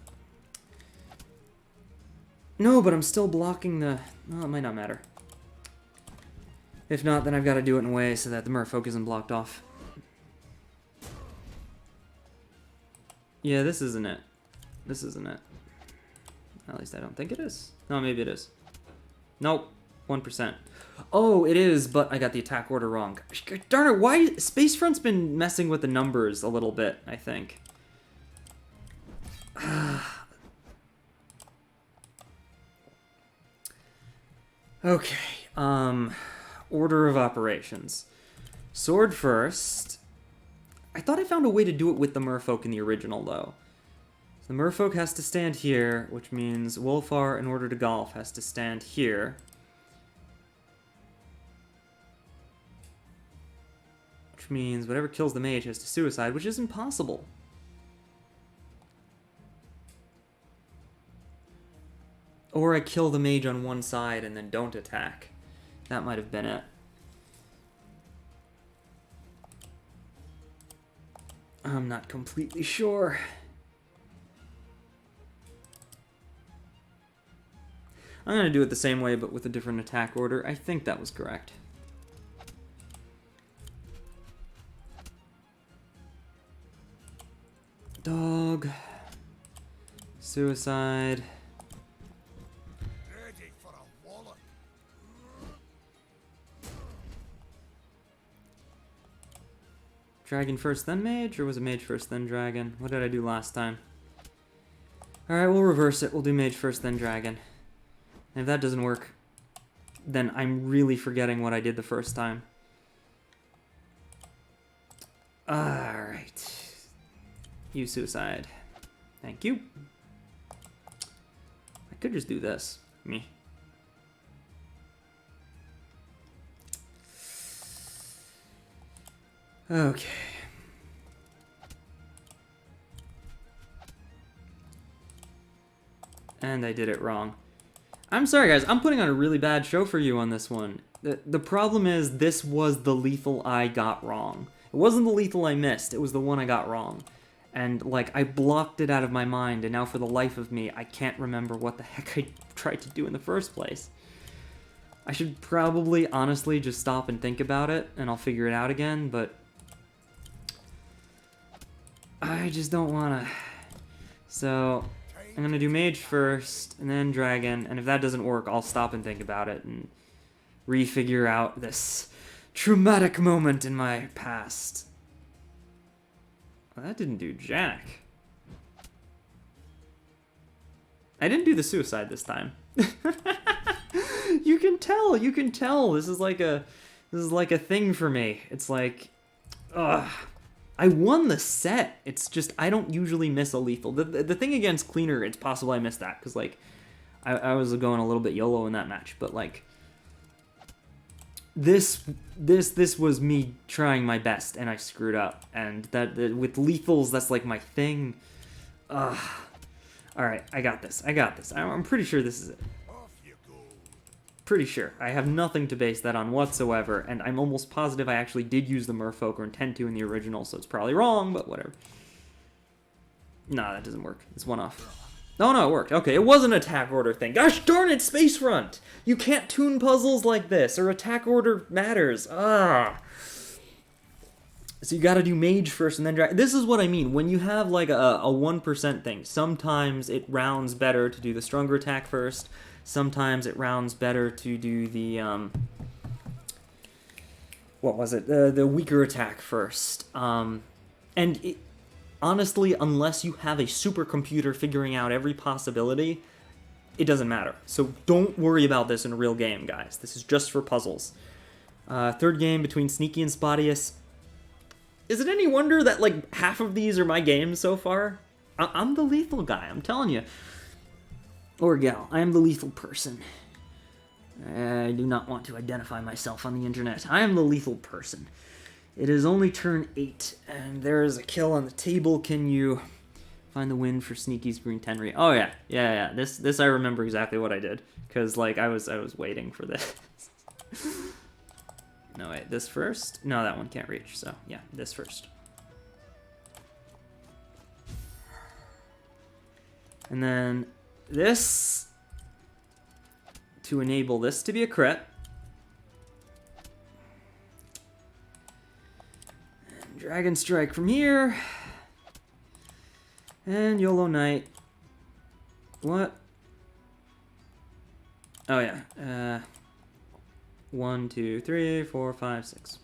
No, but I'm still blocking the... Well, it might not matter. If not, then I've got to do it in a way so that the merfolk isn't blocked off. Yeah, this isn't it. This isn't it. At least I don't think it is. No, maybe it is. Nope. 1%. Oh, it is, but I got the attack order wrong. Darn it, why... Spacefront's been messing with the numbers a little bit, I think. Okay, order of operations. Sword first. I thought I found a way to do it with the merfolk in the original, though. So the merfolk has to stand here, which means Wolfar, in order to golf, has to stand here. Which means whatever kills the mage has to suicide, which isn't possible. Or I kill the mage on one side and then don't attack. That might have been it. I'm not completely sure. I'm going to do it the same way, but with a different attack order. I think that was correct. Dog. Suicide. Ready for a wallet. Dragon first, then mage? Or was it mage first, then dragon? What did I do last time? Alright, we'll reverse it. We'll do mage first, then dragon. And if that doesn't work, then I'm really forgetting what I did the first time. Alright. You suicide. Thank you. I could just do this. Me. Okay. And I did it wrong. I'm sorry, guys. I'm putting on a really bad show for you on this one. The problem is, this was the lethal I got wrong. It wasn't the lethal I missed. It was the one I got wrong. And, like, I blocked it out of my mind, and now for the life of me, I can't remember what the heck I tried to do in the first place. I should probably, honestly, just stop and think about it, and I'll figure it out again, but I just don't want to. So I'm going to do mage first, and then dragon, and if that doesn't work, I'll stop and think about it, and refigure out this traumatic moment in my past. Well, that didn't do jack. I didn't do the suicide this time. You can tell. This is like a thing for me. It's like, ugh. I won the set. It's just, I don't usually miss a lethal. The thing against Cleaner, it's possible I missed that, because, like, I was going a little bit YOLO in that match, but, like, this was me trying my best, and I screwed up, and that with lethals, that's, like, my thing. Ugh. Alright, I got this. I'm pretty sure this is it. Off you go. Pretty sure. I have nothing to base that on whatsoever, and I'm almost positive I actually did use the merfolk or intend to in the original, so it's probably wrong, but whatever. No, that doesn't work. It's one off. Oh, no, it worked. Okay, it was an attack order thing. Gosh darn it, Spacefront! You can't tune puzzles like this, or attack order matters. Ah. So you gotta do mage first and then dragon. This is what I mean. When you have, like, a 1% thing, sometimes it rounds better to do the stronger attack first. Sometimes it rounds better to do the, what was it? The weaker attack first. And it, honestly, unless you have a supercomputer figuring out every possibility, it doesn't matter. So don't worry about this in a real game, guys. This is just for puzzles. Third game between Sneaky and Spottius. Is it any wonder that, like, half of these are my games so far? I'm the lethal guy, I'm telling you. Or gal, I am the lethal person. I do not want to identify myself on the internet. I am the lethal person. It is only turn 8, and there is a kill on the table. Can you find the win for Sneaky's Green Tenry? Oh yeah. This I remember exactly what I did, because, like, I was waiting for this. No, wait, this first? No, that one can't reach, so yeah, this first. And then this to enable this to be a crit. And Dragon Strike from here. And YOLO Knight. What? Oh yeah, 1, 2, 3, 4, 5, 6.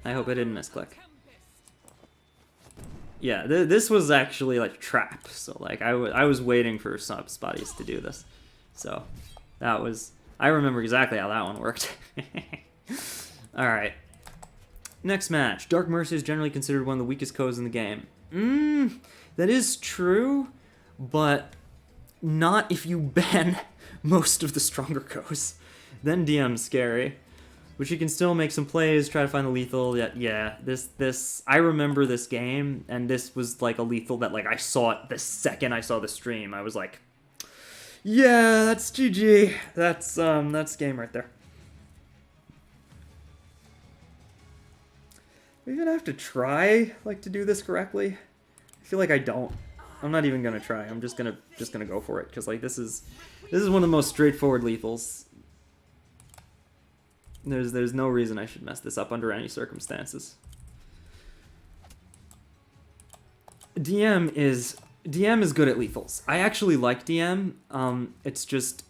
I hope I didn't misclick. Yeah, this was actually, like, trap. So, like, I was waiting for some Spotties to do this. So, that was... I remember exactly how that one worked. Alright. Next match. Dark Mercy is generally considered one of the weakest codes in the game. That is true, but not if you ban most of the stronger codes. Then DM's scary. But you can still make some plays, try to find the lethal. Yeah, this I remember this game, and this was like a lethal that like I saw it the second I saw the stream. I was like, yeah, that's GG. That's game right there. Are we gonna have to try like to do this correctly? I feel like I don't. I'm not even gonna try. I'm just gonna go for it because like this is one of the most straightforward lethals. There's no reason I should mess this up under any circumstances. DM is good at lethals. I actually like DM. It's just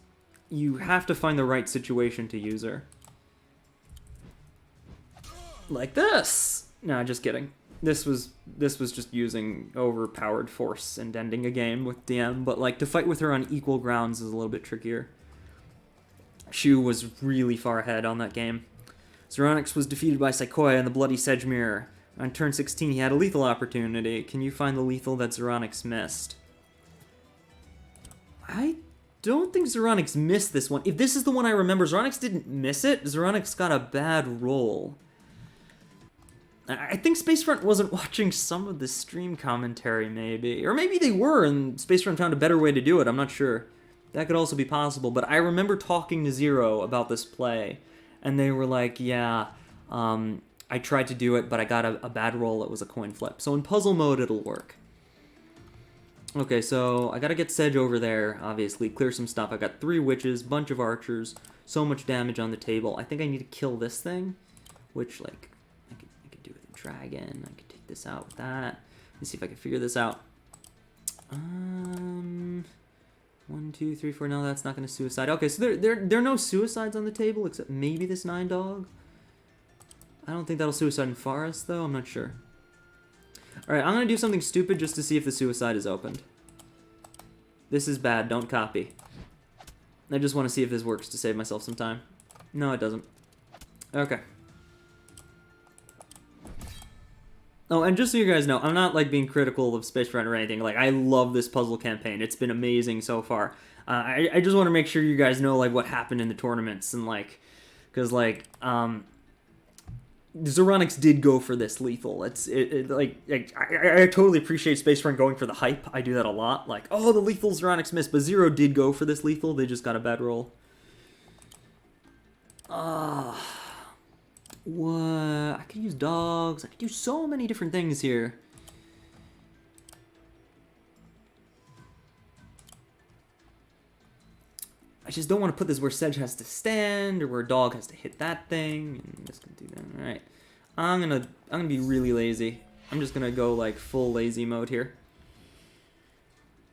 you have to find the right situation to use her. Like this. Nah, just kidding. This was just using overpowered force and ending a game with DM, but like to fight with her on equal grounds is a little bit trickier. Shu was really far ahead on that game. Zeronix was defeated by Sequoia in the Bloody Sedge Mirror. On turn 16, he had a lethal opportunity. Can you find the lethal that Zeronix missed? I don't think Zeronix missed this one. If this is the one I remember, Zeronix didn't miss it. Zeronix got a bad roll. I think Spacefront wasn't watching some of the stream commentary, maybe. Or maybe they were, and Spacefront found a better way to do it. I'm not sure. That could also be possible. But I remember talking to Zero about this play, and they were like, yeah, I tried to do it, but I got a bad roll. It was a coin flip. So in puzzle mode, it'll work. Okay, so I gotta get Sedge over there, obviously. Clear some stuff. I got 3 witches, bunch of archers, so much damage on the table. I think I need to kill this thing, which, like, I could do with a dragon. I could take this out with that. Let's see if I can figure this out. 1, 2, 3, 4. No, that's not gonna suicide. Okay, so there are no suicides on the table except maybe this 9 dog. I don't think that'll suicide in Forest, though. I'm not sure. Alright, I'm gonna do something stupid just to see if the suicide is opened. This is bad. Don't copy. I just want to see if this works to save myself some time. No, it doesn't. Okay. Oh, and just so you guys know, I'm not, like, being critical of Spacefront or anything. Like, I love this puzzle campaign. It's been amazing so far. I just want to make sure you guys know, like, what happened in the tournaments and, like... Because, like, Zeronix did go for this lethal. I totally appreciate Spacefront going for the hype. I do that a lot. Like, oh, the lethal Zeronix missed, but Zero did go for this lethal. They just got a bad roll. What? I could use dogs. I could do so many different things here. I just don't want to put this where Sedge has to stand or where Dog has to hit that thing. And this can do that. All right, I'm gonna be really lazy. I'm just gonna go like full lazy mode here.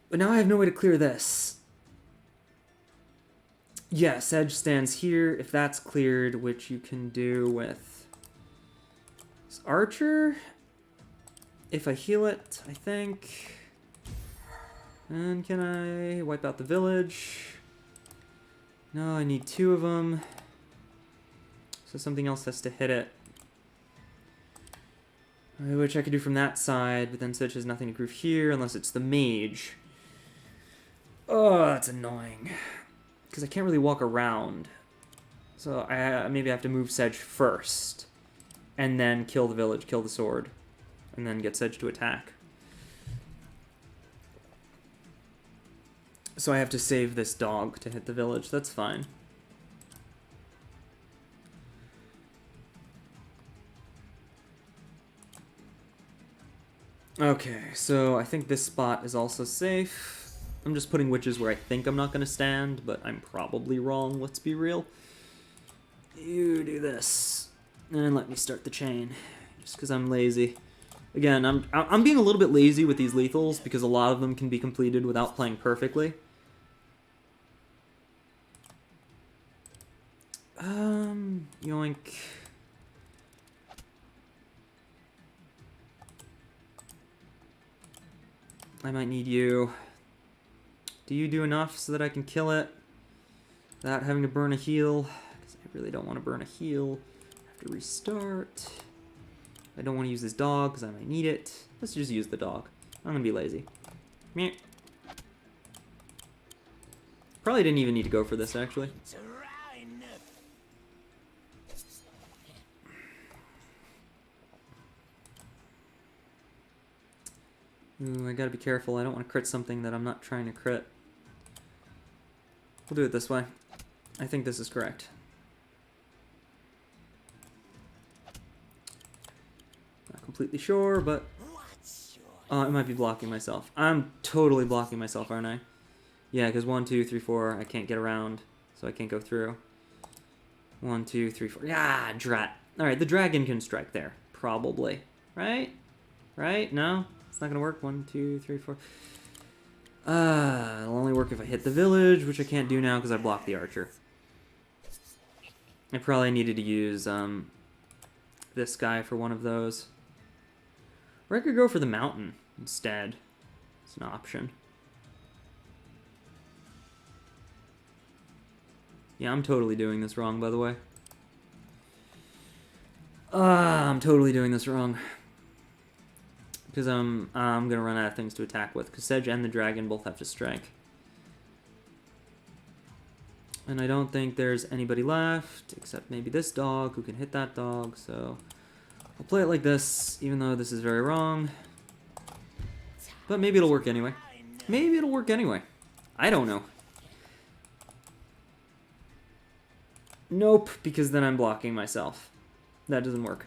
But now I have no way to clear this. Yeah, Sedge stands here. If that's cleared, which you can do with this Archer. If I heal it, I think. And can I wipe out the village? No, I need 2 of them. So something else has to hit it. Which I could do from that side, but then Sedge has nothing to groove here unless it's the mage. Oh, that's annoying. Because I can't really walk around. So I maybe I have to move Sedge first. And then kill the village, kill the sword. And then get Sedge to attack. So I have to save this dog to hit the village. That's fine. Okay, so I think this spot is also safe. I'm just putting witches where I think I'm not going to stand, but I'm probably wrong, let's be real. You do this. And let me start the chain, just because I'm lazy. Again, I'm being a little bit lazy with these lethals, because a lot of them can be completed without playing perfectly. Yoink. I might need you. Do you do enough so that I can kill it without having to burn a heal? Because I really don't want to burn a heal. I have to restart. I don't want to use this dog because I might need it. Let's just use the dog. I'm going to be lazy. Meh. Probably didn't even need to go for this, actually. Ooh, I gotta be careful. I don't want to crit something that I'm not trying to crit. We'll do it this way. I think this is correct. Not completely sure, but... it might be blocking myself. I'm totally blocking myself, aren't I? Yeah, because 1, 2, 3, 4, I can't get around, so I can't go through. 1, 2, 3, 4. Ah, drat. Alright, the dragon can strike there. Probably. Right? Right? No? It's not gonna work. 1, 2, 3, 4. It'll only work if I hit the village, which I can't do now because I blocked the archer. I probably needed to use this guy for one of those. Or I could go for the mountain instead. It's an option. Yeah, I'm totally doing this wrong, by the way. I'm totally doing this wrong. Because I'm gonna run out of things to attack with. Because Sedge and the dragon both have to strike. And I don't think there's anybody left, except maybe this dog who can hit that dog, so... I'll play it like this, even though this is very wrong. But maybe it'll work anyway. Maybe it'll work anyway. I don't know. Nope, because then I'm blocking myself. That doesn't work.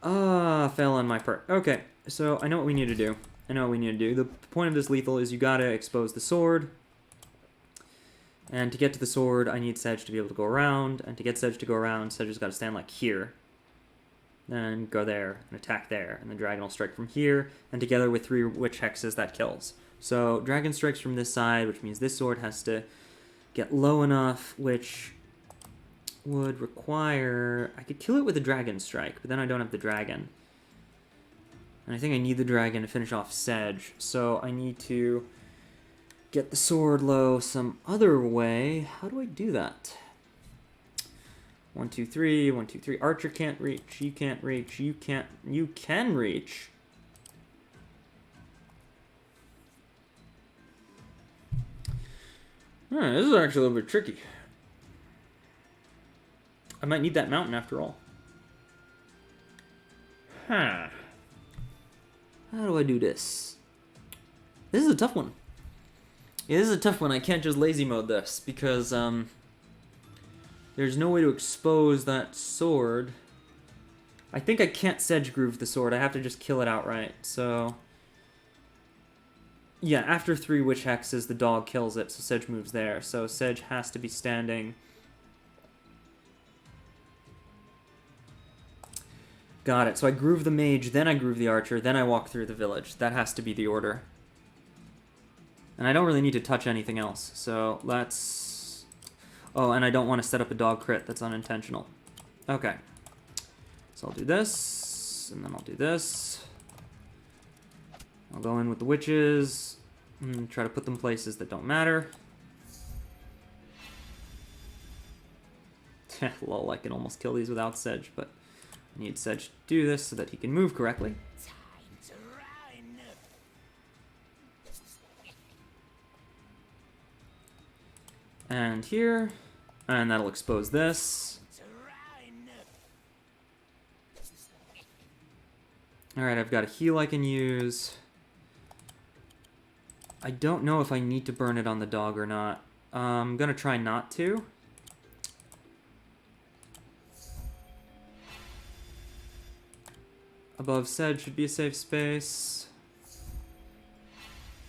Fail on my part. Okay, so I know what we need to do. The point of this lethal is you gotta expose the sword. And to get to the sword, I need Sedge to be able to go around. And to get Sedge to go around, Sedge has got to stand like here. Then go there and attack there. And the dragon will strike from here. And together with 3 witch hexes, that kills. So dragon strikes from this side, which means this sword has to get low enough, which would require... I could kill it with a dragon strike, but then I don't have the dragon. And I think I need the dragon to finish off Sedge. So I need to... get the sword low some other way. How do I do that? 1, 2, 3. 1, 2, 3. Archer can't reach. You can't reach. You can't. You can reach. Alright, this is actually a little bit tricky. I might need that mountain after all. Huh. How do I do this? This is a tough one. Yeah, this is a tough one. I can't just lazy mode this because there's no way to expose that sword. I think I can't Sedge groove the sword. I have to just kill it outright. So yeah, after 3 witch hexes, the dog kills it, so Sedge moves there. So Sedge has to be standing. Got it. So I groove the mage, then I groove the archer, then I walk through the village. That has to be the order. And I don't really need to touch anything else, so let's... Oh, and I don't want to set up a dog crit. That's unintentional. Okay. So I'll do this, and then I'll do this. I'll go in with the witches, and try to put them places that don't matter. Lol, I can almost kill these without Sedge, but I need Sedge to do this so that he can move correctly. And here, and that'll expose this. Alright, I've got a heal I can use. I don't know if I need to burn it on the dog or not. I'm gonna try not to. Above Sedge should be a safe space.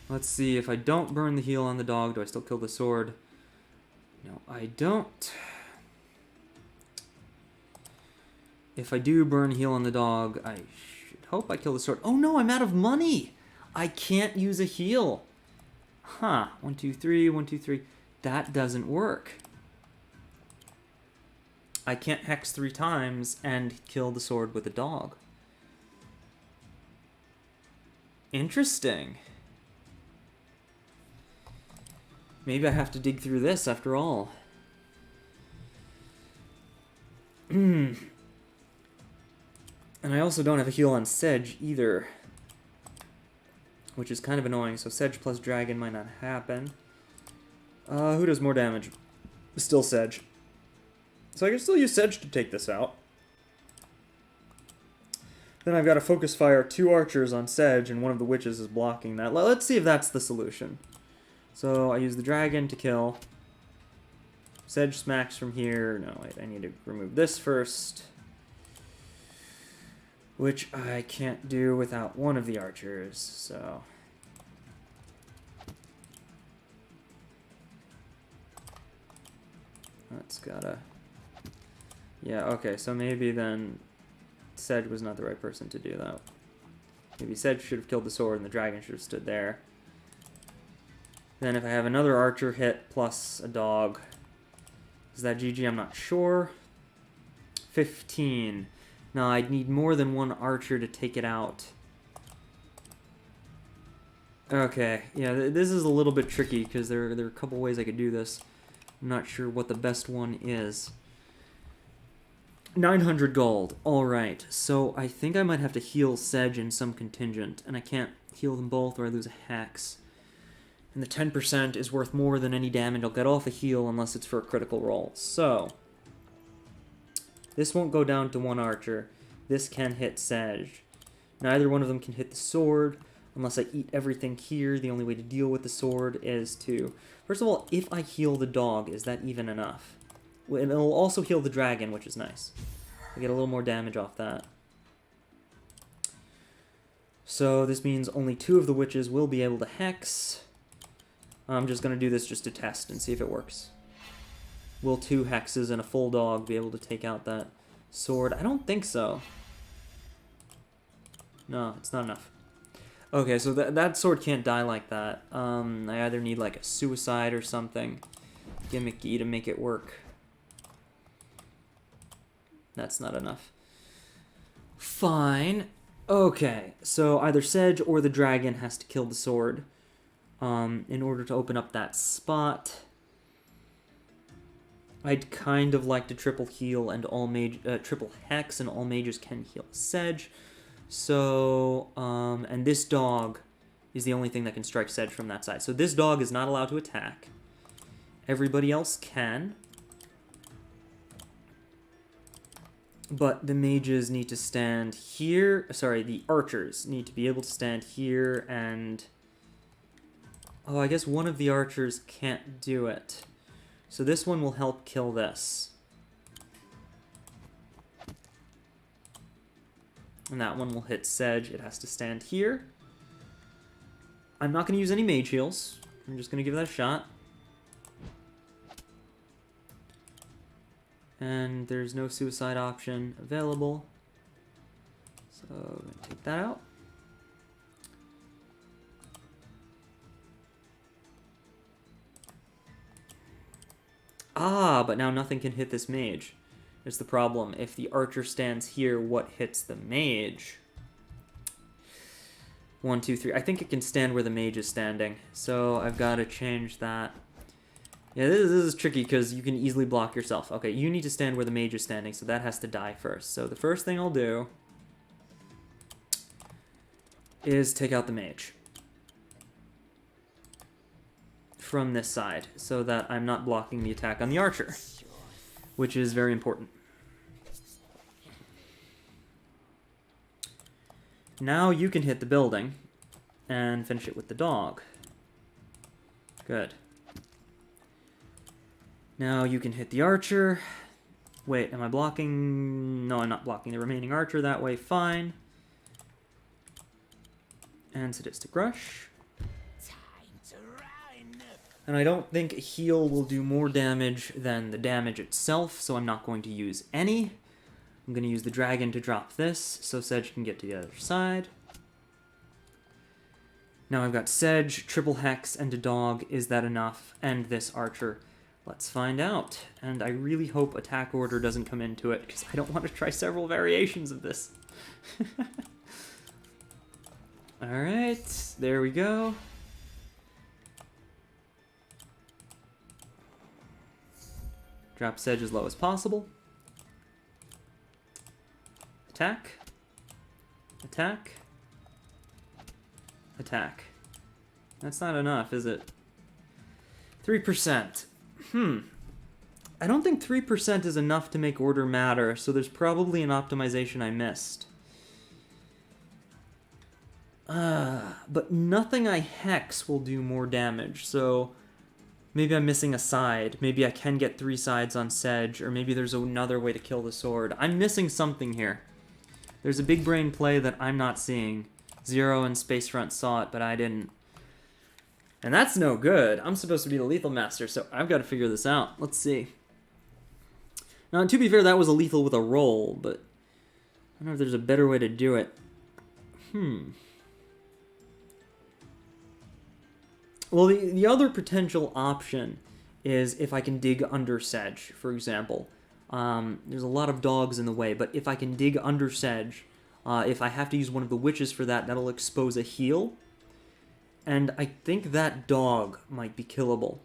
Let's see, if I don't burn the heal on the dog, do I still kill the sword? No, I don't. If I do burn heal on the dog, I should hope I kill the sword. Oh no, I'm out of money! I can't use a heal. Huh. 1, 2, 3, 1, 2, 3. That doesn't work. I can't hex 3 times and kill the sword with a dog. Interesting. Maybe I have to dig through this after all. And I also don't have a heal on Sedge either, which is kind of annoying, so Sedge plus Dragon might not happen. Who does more damage? Still Sedge. So I can still use Sedge to take this out. Then I've got to focus fire 2 archers on Sedge, and one of the witches is blocking that. Let's see if that's the solution. So I use the dragon to kill. Sedge smacks from here. No, wait, I need to remove this first. Which I can't do without one of the archers, so... That's gotta... Yeah, okay, so maybe then Sedge was not the right person to do that. Maybe Sedge should have killed the sword and the dragon should have stood there. Then if I have another archer hit plus a dog, is that GG? I'm not sure. 15. Now I'd need more than one archer to take it out. Okay, yeah, this is a little bit tricky because there are a couple ways I could do this. I'm not sure what the best one is. 900 gold. Alright, so I think I might have to heal Sedge and some contingent, and I can't heal them both or I lose a hex. And the 10% is worth more than any damage I'll get off a heal unless it's for a critical roll. So, this won't go down to one archer. This can hit Sedge. Neither one of them can hit the sword. Unless I eat everything here, the only way to deal with the sword is to... First of all, if I heal the dog, is that even enough? And it'll also heal the dragon, which is nice. I get a little more damage off that. So this means only 2 of the witches will be able to hex. I'm just going to do this just to test and see if it works. Will 2 hexes and a full dog be able to take out that sword? I don't think so. No, it's not enough. Okay, so that sword can't die like that. I either need like a suicide or something gimmicky to make it work. That's not enough. Fine. Okay, so either Sedge or the dragon has to kill the sword in order to open up that spot. I'd kind of like to triple heal and triple hex, and all mages can heal Sedge. So, and this dog is the only thing that can strike Sedge from that side. So this dog is not allowed to attack. Everybody else can. But the mages need to stand here. Sorry, the archers need to be able to stand here and... Oh, I guess one of the archers can't do it. So this one will help kill this. And that one will hit Sedge. It has to stand here. I'm not going to use any mage heals. I'm just going to give that a shot. And there's no suicide option available. So I'm going to take that out. Ah, but now nothing can hit this mage. There's the problem. If the archer stands here, what hits the mage? 1, 2, 3. I think it can stand where the mage is standing. So I've got to change that. Yeah, this is tricky because you can easily block yourself. Okay, you need to stand where the mage is standing, so that has to die first. So the first thing I'll do is take out the mage from this side so that I'm not blocking the attack on the archer, which is very important. Now you can hit the building and finish it with the dog. Good. Now you can hit the archer. Wait, am I blocking? No, I'm not blocking the remaining archer that way. Fine. And Sadistic Rush. And I don't think a heal will do more damage than the damage itself, so I'm not going to use any. I'm going to use the dragon to drop this, so Sedge can get to the other side. Now I've got Sedge, triple hex, and a dog. Is that enough? And this archer. Let's find out. And I really hope attack order doesn't come into it, because I don't want to try several variations of this. Alright, there we go. Drop Sedge as low as possible. Attack. Attack. Attack. That's not enough, is it? 3%. I don't think 3% is enough to make order matter, so there's probably an optimization I missed. But nothing I hex will do more damage, so maybe I'm missing a side. Maybe I can get 3 sides on Sedge, or maybe there's another way to kill the sword. I'm missing something here. There's a big brain play that I'm not seeing. Zero and Spacefront saw it, but I didn't. And that's no good. I'm supposed to be the lethal master, so I've got to figure this out. Let's see. Now, to be fair, that was a lethal with a roll, but I don't know if there's a better way to do it. Well, the other potential option is if I can dig under Sedge, for example. There's a lot of dogs in the way, but if I can dig under Sedge, if I have to use one of the witches for that, that'll expose a heal. And I think that dog might be killable.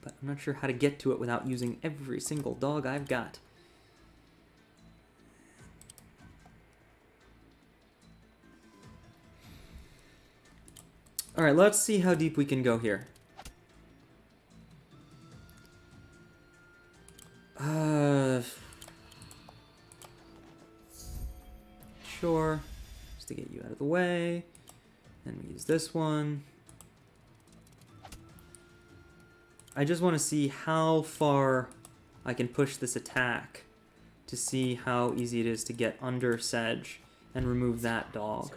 But I'm not sure how to get to it without using every single dog I've got. Alright, let's see how deep we can go here. Sure. Just to get you out of the way. And we use this one. I just want to see how far I can push this attack to see how easy it is to get under Sedge and remove that dog.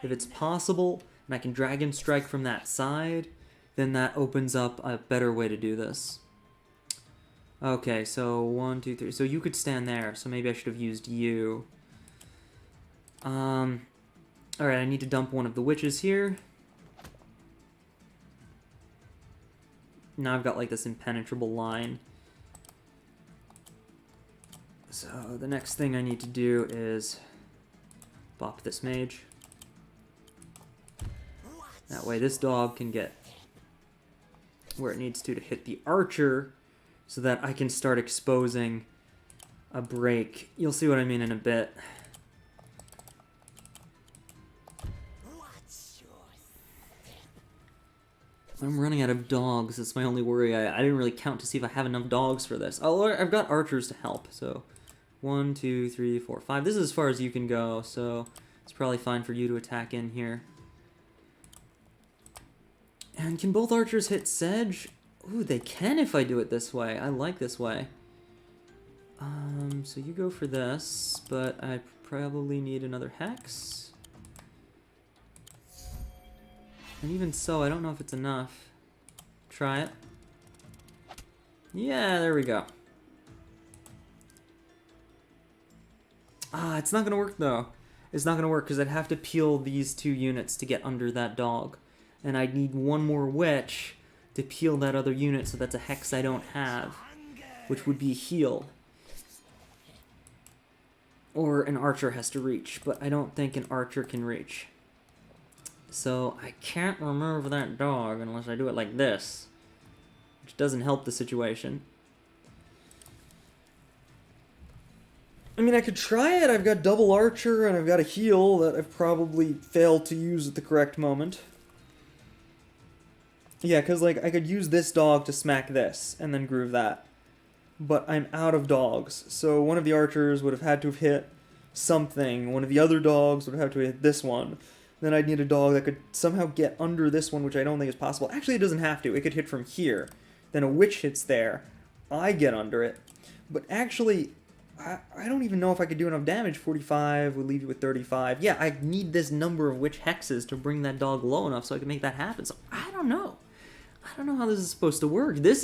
If it's possible, and I can Dragon Strike from that side, then that opens up a better way to do this. Okay, so 1, 2, 3. So you could stand there, so maybe I should have used you. Alright, I need to dump one of the witches here. Now I've got like this impenetrable line. So the next thing I need to do is bop this mage. That way this dog can get where it needs to hit the archer so that I can start exposing a break. You'll see what I mean in a bit. I'm running out of dogs. That's my only worry. I didn't really count to see if I have enough dogs for this. Oh, I've got archers to help. So 1, 2, 3, 4, 5. This is as far as you can go, so it's probably fine for you to attack in here. And can both archers hit Sedge? Ooh, they can if I do it this way. I like this way. So you go for this, but I probably need another hex. And even so, I don't know if it's enough. Try it. Yeah, there we go. Ah, it's not gonna work though. It's not gonna work because I'd have to peel these 2 units to get under that dog. And I'd need one more witch to peel that other unit, so that's a hex I don't have, which would be heal. Or an archer has to reach, but I don't think an archer can reach. So I can't remove that dog unless I do it like this, which doesn't help the situation. I mean, I could try it. I've got double archer and I've got a heal that I've probably failed to use at the correct moment. Yeah, because like I could use this dog to smack this and then groove that. But I'm out of dogs, so one of the archers would have had to have hit something. One of the other dogs would have had to hit this one. Then I'd need a dog that could somehow get under this one, which I don't think is possible. Actually, it doesn't have to. It could hit from here. Then a witch hits there. I get under it. But actually, I don't even know if I could do enough damage. 45 would leave you with 35. Yeah, I need this number of witch hexes to bring that dog low enough so I can make that happen. So I don't know. I don't know how this is supposed to work. This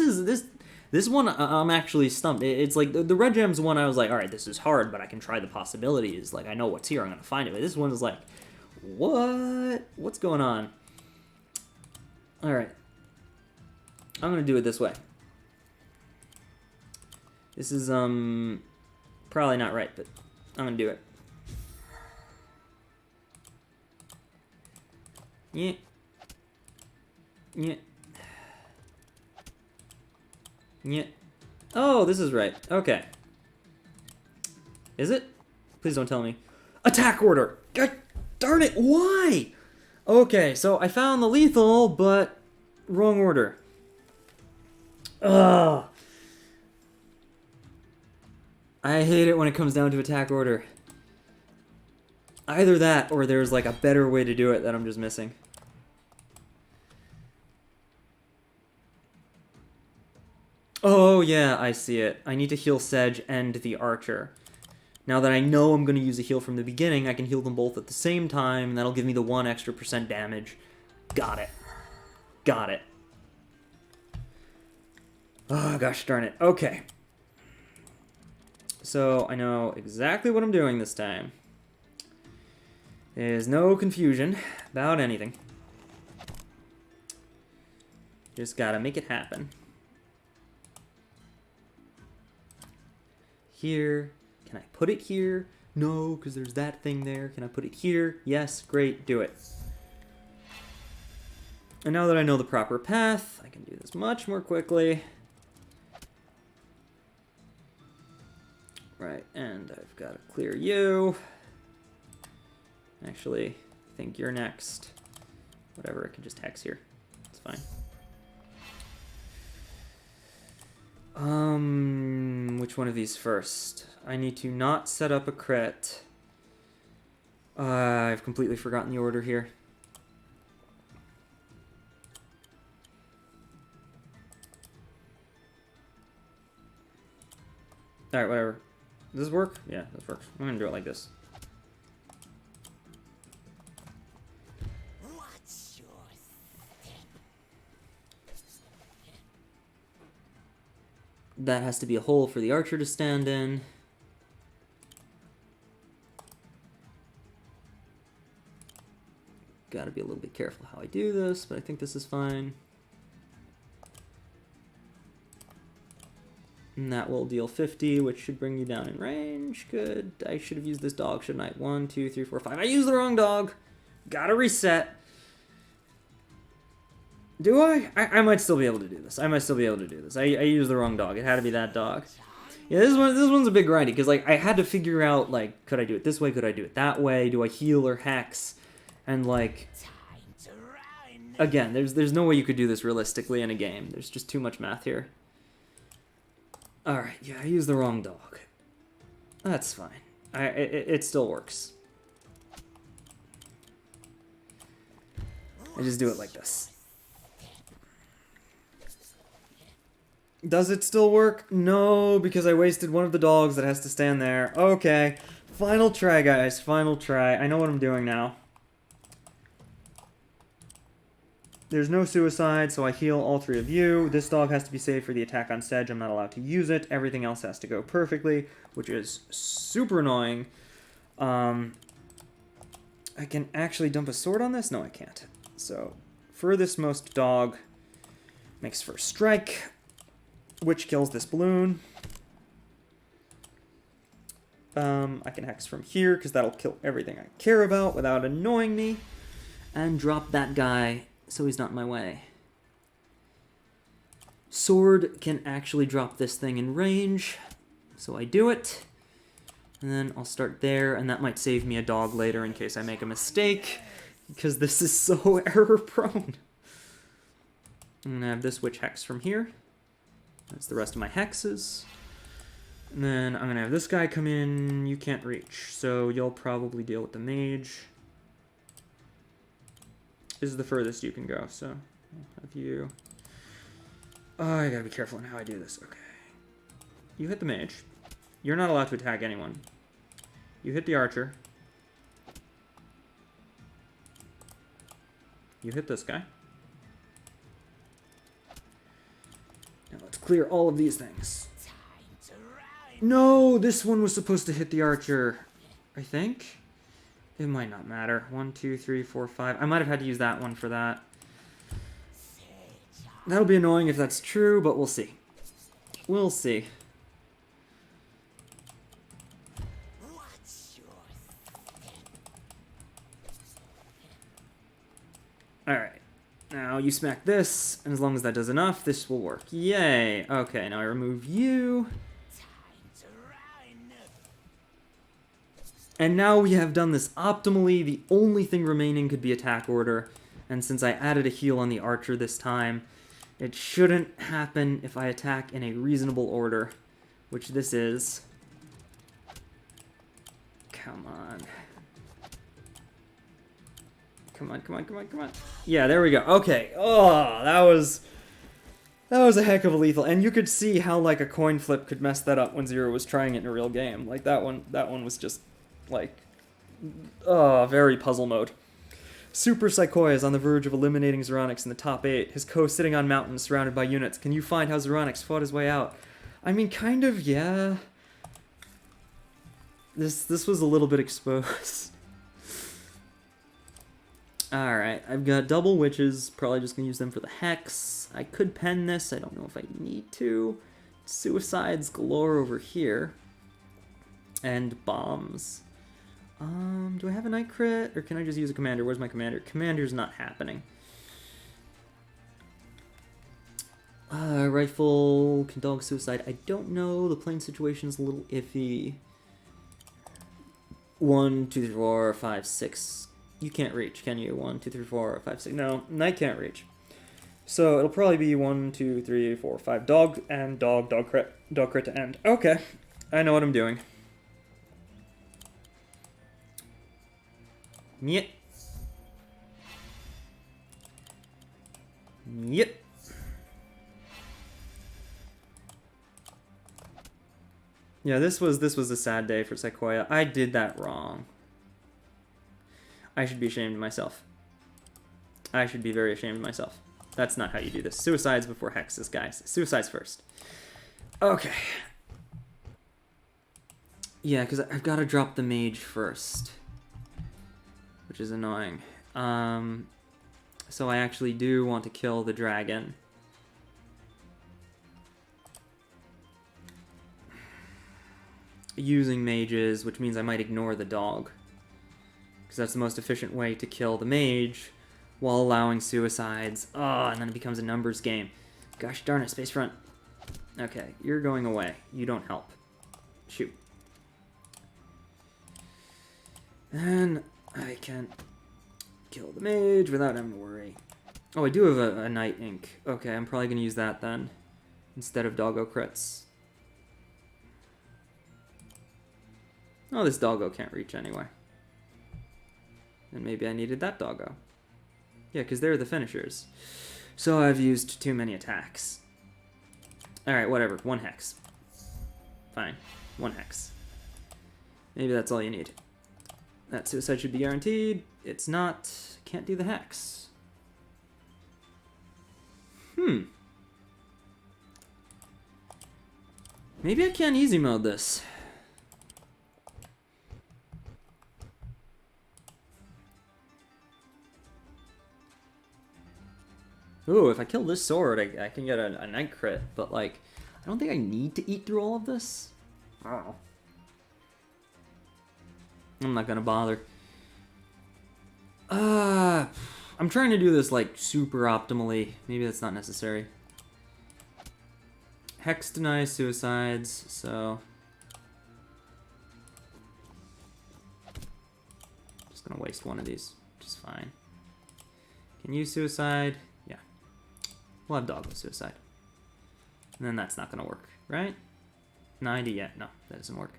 one, I'm actually stumped. It's like, the Red Gems one, I was like, alright, this is hard, but I can try the possibilities. Like, I know what's here, I'm gonna find it. But this one is like, what? What's going on? Alright. I'm gonna do it this way. This is, probably not right, but I'm gonna do it. Yeah. Yeah. Yeah. Oh, this is right. Okay. Is it? Please don't tell me. Attack order! God darn it, why? Okay, so I found the lethal, but wrong order. Ugh. I hate it when it comes down to attack order. Either that, or there's like a better way to do it that I'm just missing. Oh yeah, I see it. I need to heal Sedge and the Archer. Now that I know I'm going to use a heal from the beginning, I can heal them both at the same time, and that'll give me the 1% extra damage. Got it. Got it. Oh, gosh darn it. Okay. So, I know exactly what I'm doing this time. There's no confusion about anything. Just gotta make it happen. Here. Can I put it here? No, because there's that thing there. Can I put it here? Yes, great, do it. And now that I know the proper path, I can do this much more quickly. Right, and I've got to clear you. Actually, I think you're next. Whatever, I can just hex here. It's fine. Which one of these first? I need to not set up a crit. I've completely forgotten the order here. Alright, whatever. Does this work? Yeah, this works. I'm gonna do it like this. What's your That has to be a hole for the Archer to stand in. Gotta be a little bit careful how I do this, but I think this is fine. And that will deal 50, which should bring you down in range. Good. I should have used this dog, shouldn't I? 1, 2, 3, 4, 5. I used the wrong dog. Gotta reset. Do I? I might still be able to do this. I might still be able to do this. I used the wrong dog. It had to be that dog. Yeah, this one's a bit grindy, because like I had to figure out, like, could I do it this way? Could I do it that way? Do I heal or hex? And like, again, there's no way you could do this realistically in a game. There's just too much math here. Alright, yeah, I used the wrong dog. That's fine. It still works. I just do it like this. Does it still work? No, because I wasted one of the dogs that has to stand there. Okay, final try, guys. Final try. I know what I'm doing now. There's no suicide, so I heal all 3 of you. This dog has to be saved for the attack on Sedge. I'm not allowed to use it. Everything else has to go perfectly, which is super annoying. I can actually dump a sword on this? No, I can't. So, furthest most dog makes first strike, which kills this balloon. I can hex from here, because that'll kill everything I care about without annoying me. And drop that guy so he's not in my way. Sword can actually drop this thing in range, so I do it. And then I'll start there, and that might save me a dog later in case I make a mistake, because this is so error-prone. I'm going to have this witch hex from here. That's the rest of my hexes. And then I'm going to have this guy come in. You can't reach, so you'll probably deal with the mage. This is the furthest you can go, so I'll have you... Oh, I gotta be careful on how I do this. Okay. You hit the mage. You're not allowed to attack anyone. You hit the archer. You hit this guy. Now let's clear all of these things. No, this one was supposed to hit the archer, I think. It might not matter. 1, 2, 3, 4, 5. I might have had to use that one for that. That'll be annoying if that's true, but we'll see. We'll see. Alright. Now you smack this, and as long as that does enough, this will work. Yay! Okay, now I remove you. And now we have done this optimally. The only thing remaining could be attack order. And since I added a heal on the archer this time, it shouldn't happen if I attack in a reasonable order, which this is. Come on. Come on, come on, come on, come on. Yeah, there we go. Okay. Oh, that was a heck of a lethal. And you could see how, like, a coin flip could mess that up when Zero was trying it in a real game. Like, that one was just, like, very puzzle mode. Super Psychoia is on the verge of eliminating Zeronix in the top 8. His co-sitting on mountains surrounded by units. Can you find how Zeronix fought his way out? I mean, kind of, yeah. This was a little bit exposed. Alright, I've got double witches. Probably just going to use them for the hex. I could pen this. I don't know if I need to. Suicides galore over here. And bombs. Do I have a night crit? Or can I just use a commander? Where's my commander? Commander's not happening. Rifle, can dog suicide? I don't know. The plane situation's a little iffy. 1, 2, 3, 4, 5, 6. You can't reach, can you? 1, 2, 3, 4, 5, 6. No, Knight can't reach. So it'll probably be 1, 2, 3, 4, 5. Dog and dog crit to end. Okay, I know what I'm doing. Yep. Yep. Yeah, this was a sad day for Psychoia. I did that wrong. I should be ashamed of myself. I should be very ashamed of myself. That's not how you do this. Suicides before hexes, guys. Suicides first. Okay. Yeah, because I've got to drop the mage first. Which is annoying. So I actually do want to kill the dragon. Using mages, which means I might ignore the dog. Because that's the most efficient way to kill the mage while allowing suicides. Oh, and then it becomes a numbers game. Gosh darn it, Spacefront. Okay, you're going away. You don't help. Shoot. And I can kill the mage without having to worry. Oh, I do have a Night Ink. Okay, I'm probably going to use that then. Instead of doggo crits. Oh, this doggo can't reach anyway. And maybe I needed that doggo. Yeah, because they're the finishers. So I've used too many attacks. Alright, whatever. 1 hex. Fine. 1 hex. Maybe that's all you need. That suicide should be guaranteed. It's not. Can't do the hex. Maybe I can't easy mode this. Ooh, if I kill this sword, I can get a night crit, but, like, I don't think I need to eat through all of this. Oh. I'm not gonna bother. I'm trying to do this, like, super optimally. Maybe that's not necessary. Hex denies suicides, so... just gonna waste one of these, which is fine. Can you suicide? Yeah. We'll have doggo suicide. And then that's not gonna work, right? 90 yet. No, that doesn't work.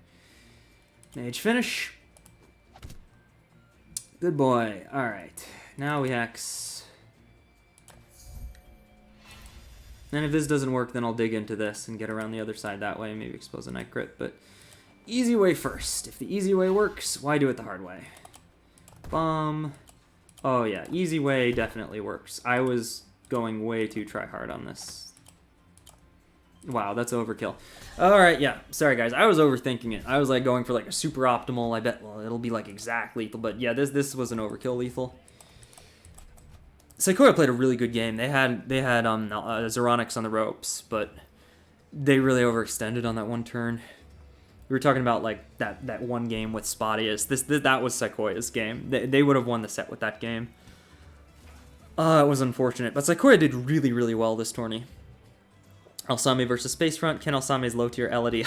Mage finish. Good boy. Alright. Now we hex. And if this doesn't work, then I'll dig into this and get around the other side that way. Maybe expose a night crit, but easy way first. If the easy way works, why do it the hard way? Bomb. Oh yeah, easy way definitely works. I was going way too try hard on this. Wow, that's overkill. Alright, yeah. Sorry, guys. I was overthinking it. I was, like, going for, like, a super optimal. I bet, well, it'll be, like, exact lethal. But, yeah, this was an overkill lethal. Psychoia played a really good game. They had Zeronix on the ropes, but they really overextended on that one turn. We were talking about, like, that one game with Spottius. That was Psychoia's game. They would have won the set with that game. It was unfortunate. But Psychoia did really, really well this tourney. Alsame versus Spacefront. Ken Alsame's low-tier Elodie.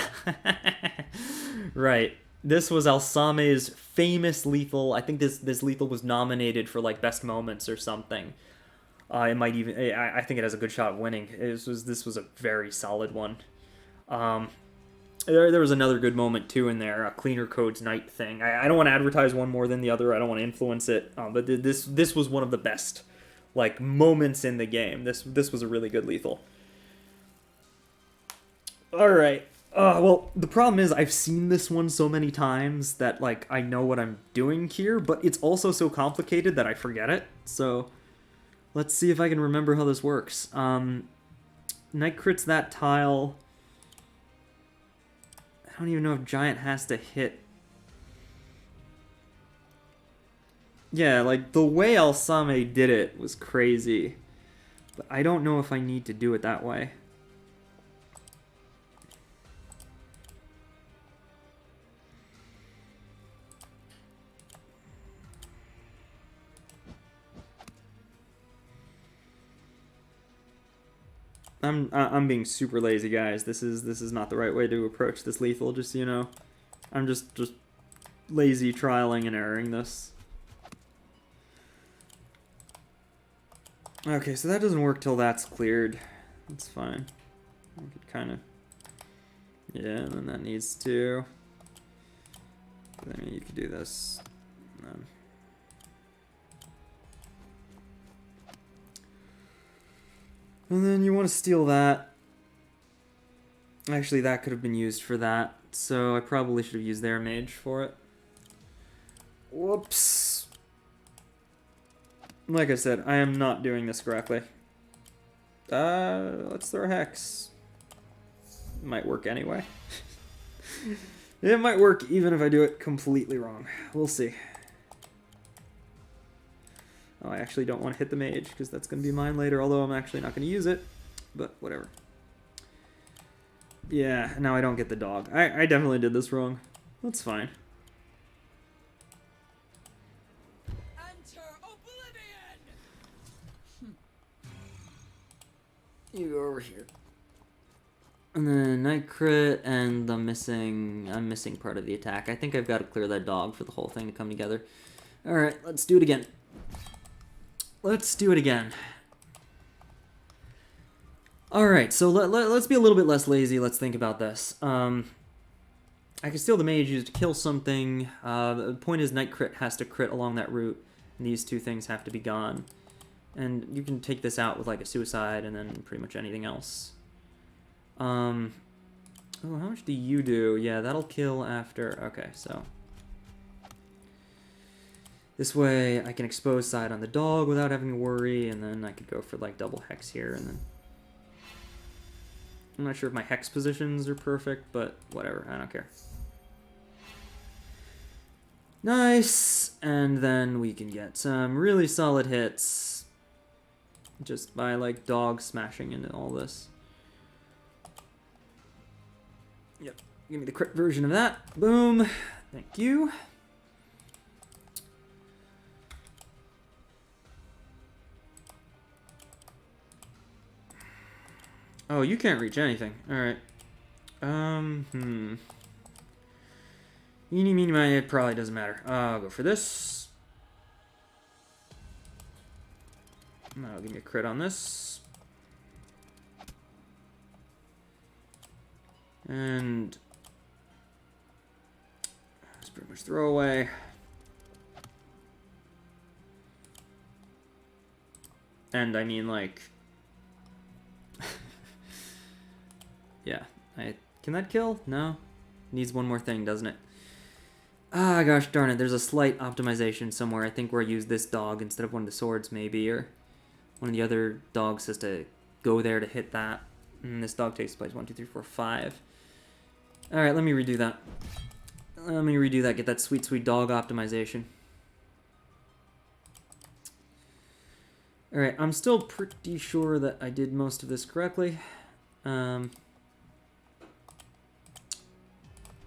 Right. This was Alsame's famous lethal. I think this lethal was nominated for, like, best moments or something. It might even... I think it has a good shot at winning. This was a very solid one. There was another good moment too in there, a Cleaner Codes Night thing. I don't want to advertise one more than the other. I don't want to influence it, but this was one of the best like moments in the game. This was a really good lethal. All right. Well, the problem is I've seen this one so many times that like I know what I'm doing here, but it's also so complicated that I forget it. So let's see if I can remember how this works. Night crits that tile. I don't even know if Giant has to hit. Yeah, like, the way Alsame did it was crazy. But I don't know if I need to do it that way. I'm being super lazy, guys. This is not the right way to approach this lethal, just so you know. I'm just lazy trialing and erroring this. Okay, so that doesn't work till that's cleared. That's fine. I could kind of... Yeah, and then that needs to... I mean, you could do this. And then you want to steal that. Actually, that could have been used for that. So I probably should have used their mage for it. Whoops. Like I said, I am not doing this correctly. Let's throw a hex. Might work anyway. It might work even if I do it completely wrong. We'll see. Oh, I actually don't want to hit the mage, because that's going to be mine later, although I'm actually not going to use it. But whatever. Yeah, now I don't get the dog. I definitely did this wrong. That's fine. Enter oblivion! You go over here. And then night crit and I'm missing part of the attack. I think I've got to clear that dog for the whole thing to come together. Alright, let's do it again. Let's do it again. Alright, so let's be a little bit less lazy. Let's think about this. I can steal the mage used to kill something. The point is night crit has to crit along that route, and these two things have to be gone. And you can take this out with like a suicide and then pretty much anything else. Oh, how much do you do? Yeah, that'll kill after... Okay, so... This way, I can expose side on the dog without having to worry, and then I could go for, like, double hex here, and then... I'm not sure if my hex positions are perfect, but whatever, I don't care. Nice! And then we can get some really solid hits just by, like, dog smashing into all this. Yep, give me the crit version of that. Boom. Thank you. Oh, you can't reach anything. Alright. Eeny, meeny, miny, it probably doesn't matter. I'll go for this. That'll give me a crit on this. And... It's pretty much throwaway. And I mean, like... Yeah, can that kill? No? Needs one more thing, doesn't it? Ah, gosh darn it, there's a slight optimization somewhere. I think where I use this dog instead of one of the swords, maybe, or one of the other dogs has to go there to hit that. And this dog takes place 1, 2, 3, 4, 5. Alright, let me redo that. Let me redo that, get that sweet, sweet dog optimization. Alright, I'm still pretty sure that I did most of this correctly.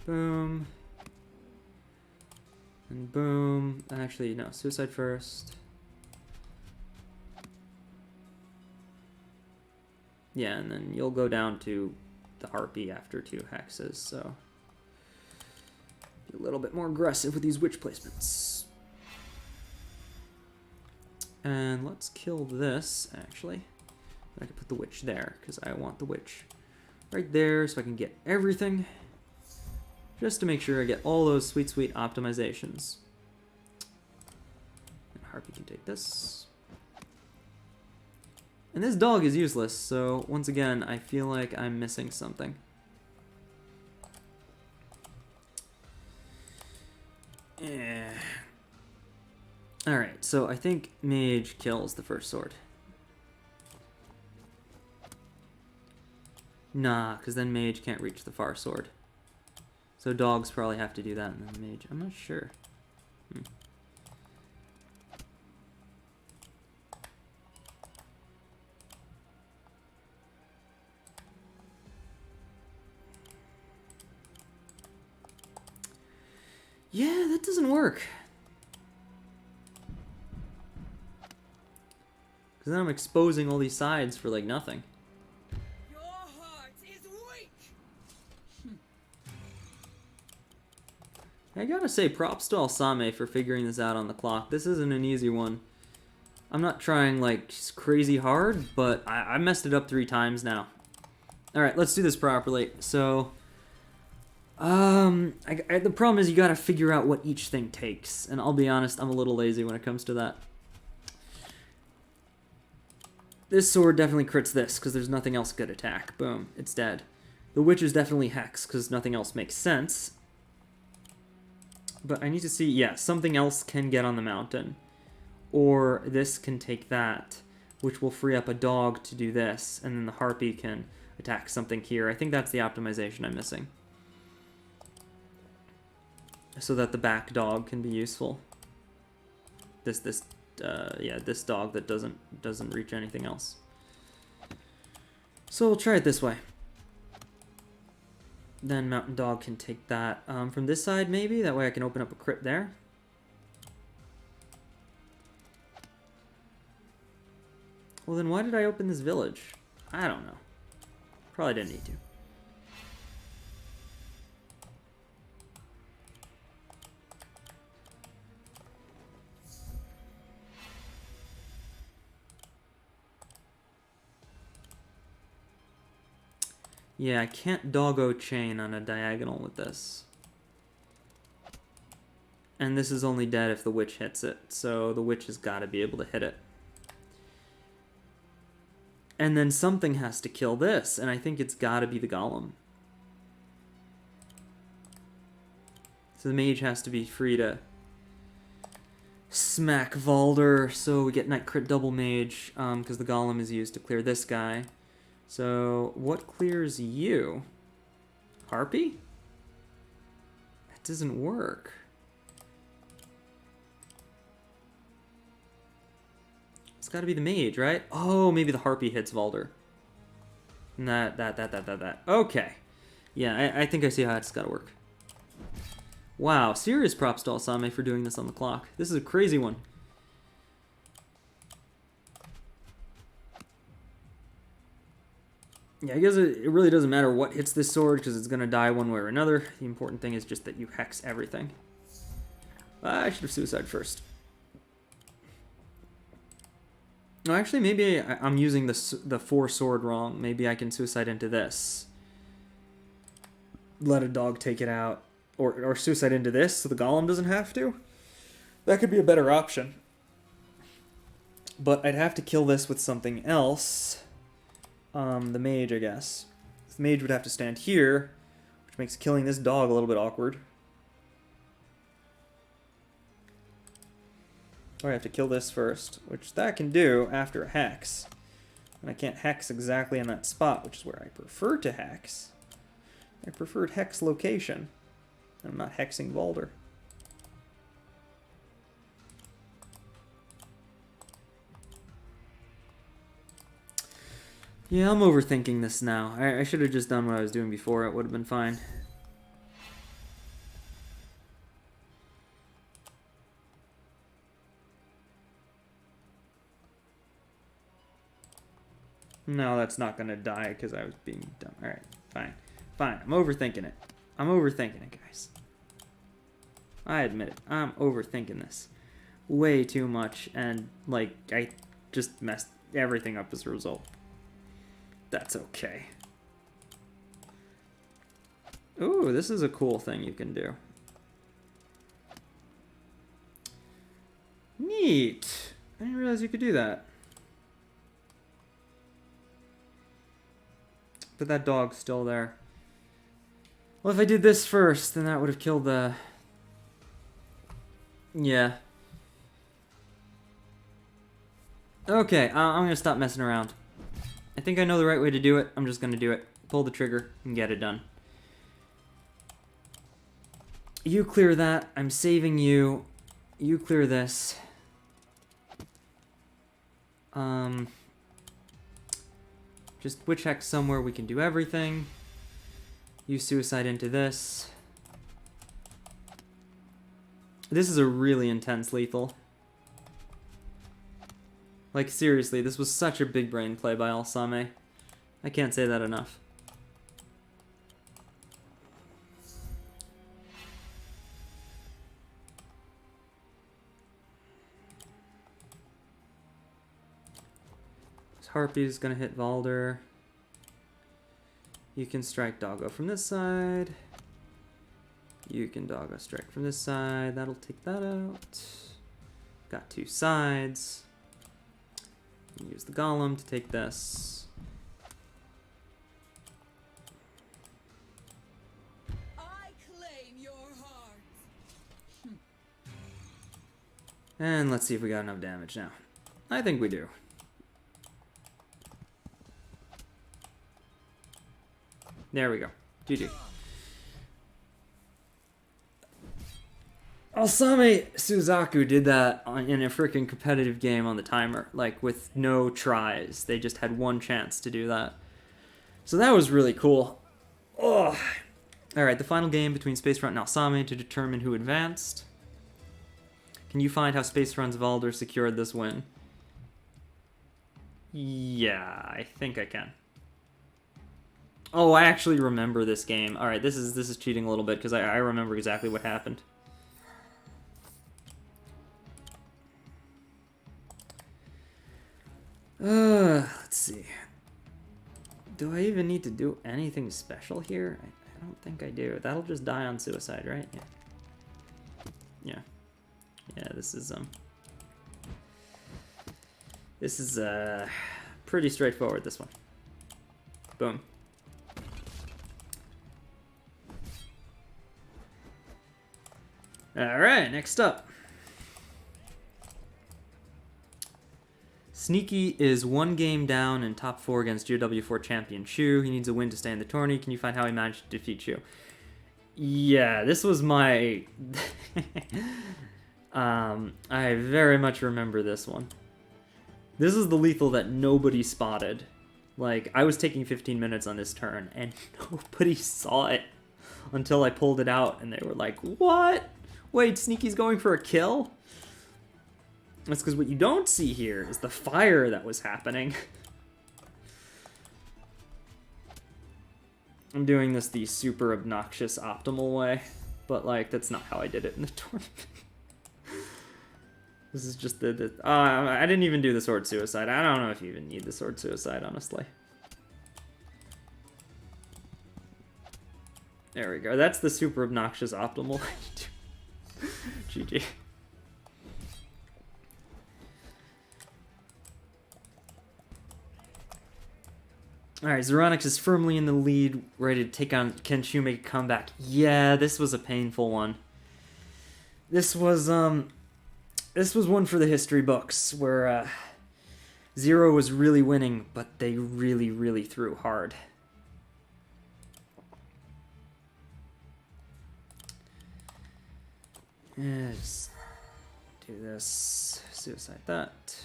Boom. And boom. Actually, no. Suicide first. Yeah, and then you'll go down to the Harpy after 2 hexes, so... Be a little bit more aggressive with these witch placements. And let's kill this, actually. I can put the witch there, because I want the witch right there, so I can get everything. just to make sure I get all those sweet, sweet optimizations. And Harpy can take this. And this dog is useless, so once again, I feel like I'm missing something. Yeah. Alright, so I think Mage kills the first sword. Nah, because then Mage can't reach the far sword. So dogs probably have to do that, and then Mage. I'm not sure. Yeah, that doesn't work. Because then I'm exposing all these sides for like nothing. Your heart is weak. I gotta say, props to Alsame for figuring this out on the clock. This isn't an easy one. I'm not trying like crazy hard, but I messed it up 3 times now. Alright, let's do this properly. So, the problem is you gotta figure out what each thing takes. And I'll be honest, I'm a little lazy when it comes to that. This sword definitely crits this, because there's nothing else good attack. Boom, it's dead. The witch is definitely hex, because nothing else makes sense. But I need to see, yeah, something else can get on the mountain. Or this can take that, which will free up a dog to do this, and then the harpy can attack something here. I think that's the optimization I'm missing. So that the back dog can be useful. This dog that doesn't reach anything else. So we'll try it this way. Then mountain dog can take that from this side maybe. That way I can open up a crypt there. Well then why did I open this village? I don't know. Probably didn't need to. Yeah, I can't doggo chain on a diagonal with this. And this is only dead if the witch hits it, so the witch has got to be able to hit it. And then something has to kill this, and I think it's got to be the golem. So the mage has to be free to smack Valder, so we get Night Crit double mage, because the golem is used to clear this guy. So, what clears you? Harpy? That doesn't work. It's gotta be the mage, right? Oh, maybe the harpy hits Valder. That. Okay. Yeah, I think I see how it's gotta work. Wow, serious props to Alsame for doing this on the clock. This is a crazy one. Yeah, I guess it really doesn't matter what hits this sword, because it's going to die one way or another. The important thing is just that you hex everything. I should have suicide first. No, actually, maybe I'm using the 4 sword wrong. Maybe I can suicide into this. Let a dog take it out. Or suicide into this so the golem doesn't have to. That could be a better option. But I'd have to kill this with something else. The mage, I guess. The mage would have to stand here, which makes killing this dog a little bit awkward. Or I have to kill this first, which that can do after a hex. And I can't hex exactly in that spot, which is where I prefer to hex. I preferred hex location. I'm not hexing Valder. Yeah, I'm overthinking this now. I should have just done what I was doing before. It would have been fine. No, that's not going to die because I was being dumb. Alright, fine. Fine, I'm overthinking it. I'm overthinking it, guys. I admit it. I'm overthinking this. Way too much, and, like, I just messed everything up as a result. That's okay. Ooh, this is a cool thing you can do. Neat. I didn't realize you could do that. But that dog's still there. Well, if I did this first, then that would have killed the... Yeah. Okay, I'm gonna stop messing around. I think I know the right way to do it. I'm just gonna do it. Pull the trigger and get it done. You clear that. I'm saving you. You clear this. Just witch hex somewhere we can do everything. Use suicide into this. This is a really intense lethal. Like, seriously, this was such a big brain play by Alsame. I can't say that enough. This Harpy's gonna hit Valder. You can strike Doggo from this side. You can Doggo strike from this side. That'll take that out. Got two sides. Use the Golem to take this. I claim your heart. And let's see if we got enough damage now. I think we do. There we go. GG. Alsame Suzaku did that in a freaking competitive game on the timer, like with no tries. They just had one chance to do that. So that was really cool. Oh. Alright, the final game between Spacefront and Alsame to determine who advanced. Can you find how Spacefront's Valder secured this win? Yeah, I think I can. Oh, I actually remember this game. Alright, this is cheating a little bit because I remember exactly what happened. Let's see. Do I even need to do anything special here? I don't think I do. That'll just die on suicide, right? Yeah. Yeah. Yeah, this is pretty straightforward, this one. Boom. Alright, next up. Sneaky is one game down in top 4 against GOW5 champion Chu. He needs a win to stay in the tourney. Can you find how he managed to defeat Chu? Yeah, this was my... I very much remember this one. This is the lethal that nobody spotted. Like, I was taking 15 minutes on this turn, and nobody saw it until I pulled it out, and they were like, what? Wait, Sneaky's going for a kill? That's because what you don't see here is the fire that was happening. I'm doing this the super obnoxious optimal way, but like that's not how I did it in the tournament. This is just I didn't even do the sword suicide. I don't know if you even need the sword suicide, honestly. There we go. That's the super obnoxious optimal way to do. GG. Alright, Zeronix is firmly in the lead, ready to take on... Can Chu make a comeback? Yeah, this was a painful one. This was one for the history books, where Zero was really winning, but they really, really threw hard. Yeah, just do this, suicide that.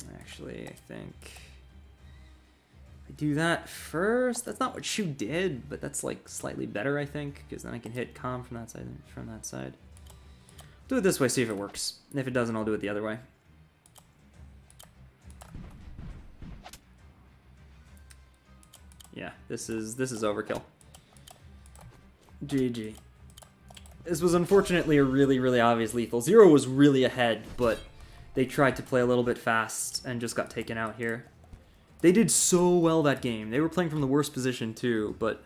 And actually, I think I do that first. That's not what Shu did, but that's like slightly better, I think, because then I can hit Calm from that side and from that side. Do it this way, see if it works. If it doesn't, I'll do it the other way. Yeah, this is overkill. GG. This was unfortunately a really, really obvious lethal. Zero was really ahead, but they tried to play a little bit fast and just got taken out here. They did so well that game. They were playing from the worst position too, but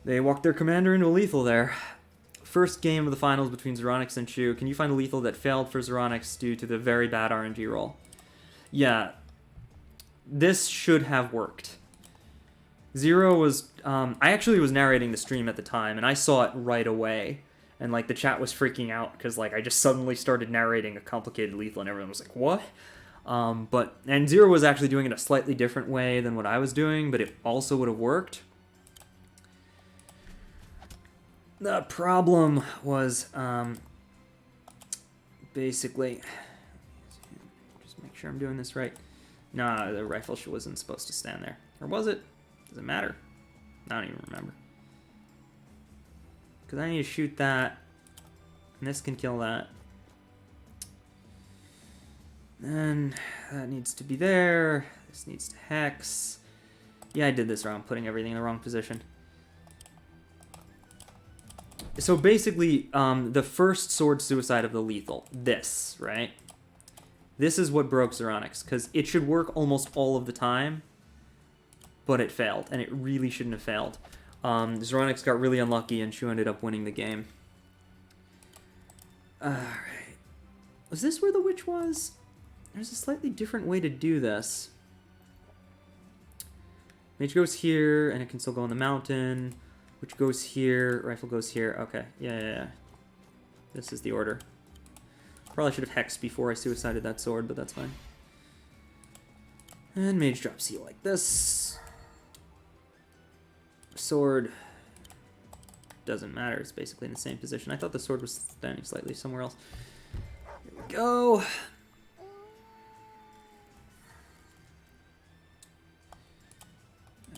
they walked their commander into a lethal there. First game of the finals between Zeronix and Shu. Can you find a lethal that failed for Zeronix due to the very bad RNG roll? Yeah. This should have worked. Zero was... I actually was narrating the stream at the time, and I saw it right away. And, like, the chat was freaking out, because, like, I just suddenly started narrating a complicated lethal, and everyone was like, what? And Zero was actually doing it a slightly different way than what I was doing, but it also would have worked. The problem was, basically, just make sure I'm doing this right. Nah, the rifle wasn't supposed to stand there. Or was it? Does it matter? I don't even remember. Because I need to shoot that, and this can kill that. Then that needs to be there. This needs to hex. Yeah, I did this wrong, putting everything in the wrong position. So basically, the first sword suicide of the lethal, this, right? This is what broke Zeronix, because it should work almost all of the time, but it failed, and it really shouldn't have failed. Zeronix got really unlucky, and Shu ended up winning the game. Alright. Was this where the witch was? There's a slightly different way to do this. Mage goes here, and it can still go on the mountain. Which goes here, rifle goes here. Okay, yeah. This is the order. Probably should have hexed before I suicided that sword, but that's fine. And mage drops heal like this. Sword doesn't matter, it's basically in the same position. I thought the sword was standing slightly somewhere else. Here we go.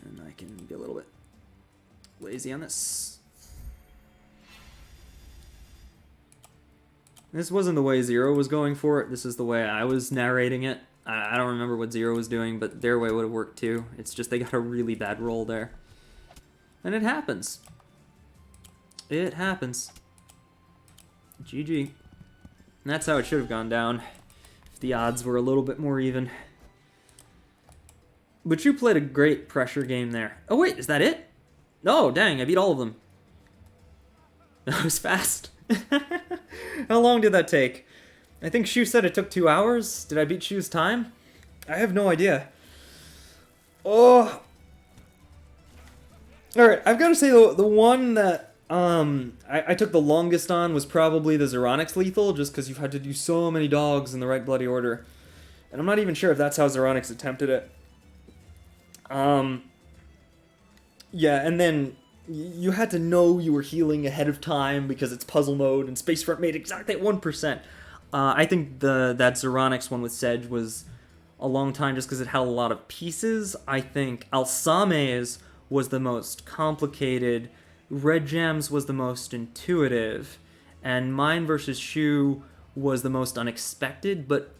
And I can be a little bit lazy on this. This wasn't the way Zero was going for it. This is the way I was narrating it. I don't remember what Zero was doing, but their way would have worked too. It's just they got a really bad roll there. And it happens. It happens. GG. And that's how it should have gone down, if the odds were a little bit more even. But you played a great pressure game there. Oh wait, is that it? Oh, dang, I beat all of them. That was fast. How long did that take? I think Shu said it took 2 hours. Did I beat Shu's time? I have no idea. Oh. Alright, I've got to say the one that I took the longest on was probably the Zeronix lethal, just because you've had to do so many dogs in the right bloody order. And I'm not even sure if that's how Zeronix attempted it. Yeah, and then you had to know you were healing ahead of time because it's puzzle mode, and Spacefront made exactly at 1%. I think that Zeronix one with Sedge was a long time just because it had a lot of pieces. I think Alsame's was the most complicated, Red Jam's was the most intuitive, and mine versus Shu was the most unexpected, but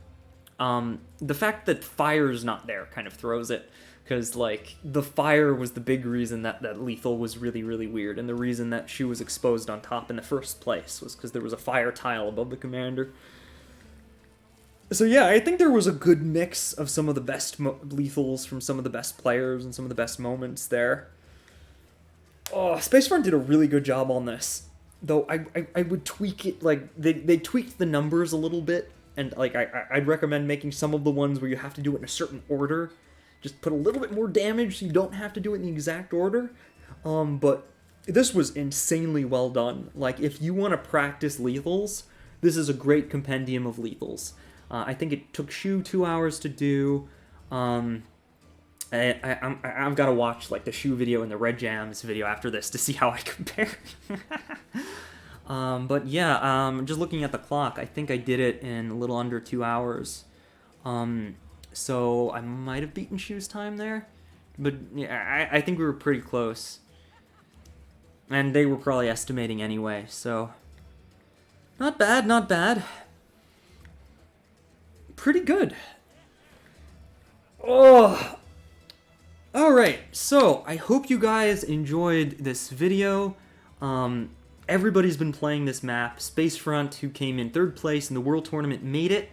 the fact that fire's not there kind of throws it. Because, like, the fire was the big reason that lethal was really, really weird. And the reason that Shu was exposed on top in the first place was because there was a fire tile above the commander. So yeah, I think there was a good mix of some of the best lethals from some of the best players and some of the best moments there. Oh, Spacefront did a really good job on this. Though I would tweak it, like, they tweaked the numbers a little bit. And, like, I'd recommend making some of the ones where you have to do it in a certain order. Just put a little bit more damage so you don't have to do it in the exact order. But this was insanely well done. Like, if you want to practice lethals, this is a great compendium of lethals. I think it took Shu 2 hours to do. I've got to watch, like, the Shu video and the Red Jams video after this to see how I compare. But yeah, just looking at the clock, I think I did it in a little under 2 hours. So I might have beaten Shu's time there, but yeah, I think we were pretty close. And they were probably estimating anyway, so not bad, not bad. Pretty good. Oh, all right. So I hope you guys enjoyed this video. Everybody's been playing this map. Spacefront, who came in 3rd place in the World Tournament, made it.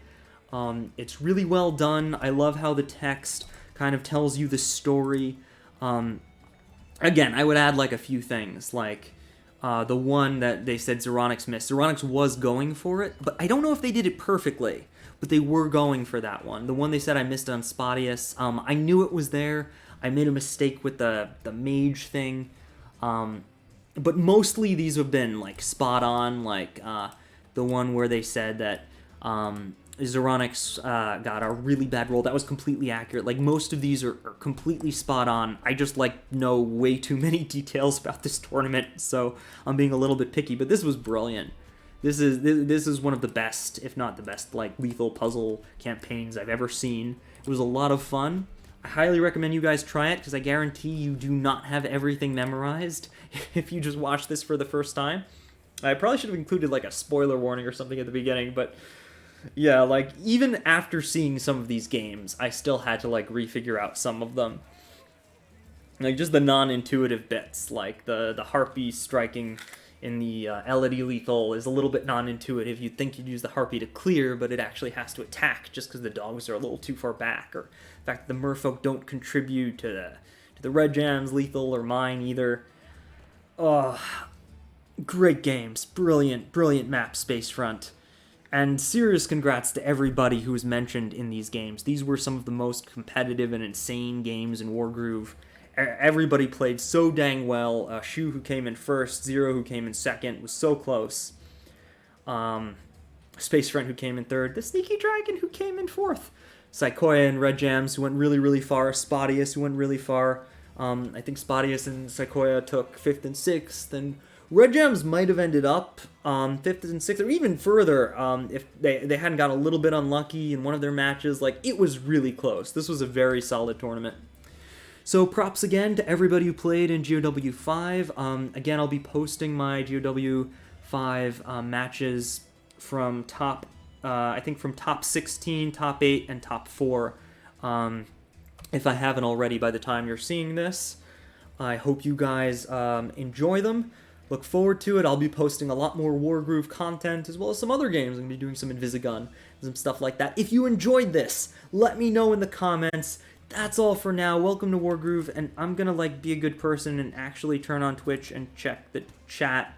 It's really well done. I love how the text kind of tells you the story. Again, I would add like a few things, like the one that they said Zeronix missed. Zeronix was going for it, but I don't know if they did it perfectly, but they were going for that one. The one they said I missed on Spadius, I knew it was there. I made a mistake with the mage thing, but mostly these have been like spot on, like the one where they said that Zeronix got a really bad roll. That was completely accurate. Like, most of these are completely spot on. I just, like, know way too many details about this tournament, so I'm being a little bit picky, but this was brilliant. This is one of the best, if not the best, like, lethal puzzle campaigns I've ever seen. It was a lot of fun. I highly recommend you guys try it, because I guarantee you do not have everything memorized if you just watch this for the first time. I probably should have included, like, a spoiler warning or something at the beginning, but yeah, like, even after seeing some of these games, I still had to, like, refigure out some of them. Like, just the non-intuitive bits, like the Harpy striking in the Elodie lethal is a little bit non-intuitive. You'd think you'd use the Harpy to clear, but it actually has to attack just because the dogs are a little too far back, or the fact that the merfolk don't contribute to the Red Jam's lethal or mine either. Great games. Brilliant, brilliant map, Spacefront. And serious congrats to everybody who was mentioned in these games. These were some of the most competitive and insane games in Wargroove. Everybody played so dang well. Shu, who came in first, Zero, who came in second, was so close. Spacefront, who came in third, the Sneaky Dragon, who came in fourth. Sequoia and Red Jams, who went really, really far. Spadius, who went really far. I think Spadius and Sequoia took fifth and sixth, and Red Jams might have ended up fifth and sixth, or even further if they hadn't got a little bit unlucky in one of their matches. Like, it was really close. This was a very solid tournament. So props again to everybody who played in GOW5. Again, I'll be posting my GOW5 matches from I think from top 16, top 8, and top 4. If I haven't already by the time you're seeing this. I hope you guys enjoy them. Look forward to it. I'll be posting a lot more Wargroove content, as well as some other games. I'm going to be doing some Invisigun and some stuff like that. If you enjoyed this, let me know in the comments. That's all for now. Welcome to Wargroove, and I'm going to, like, be a good person and actually turn on Twitch and check the chat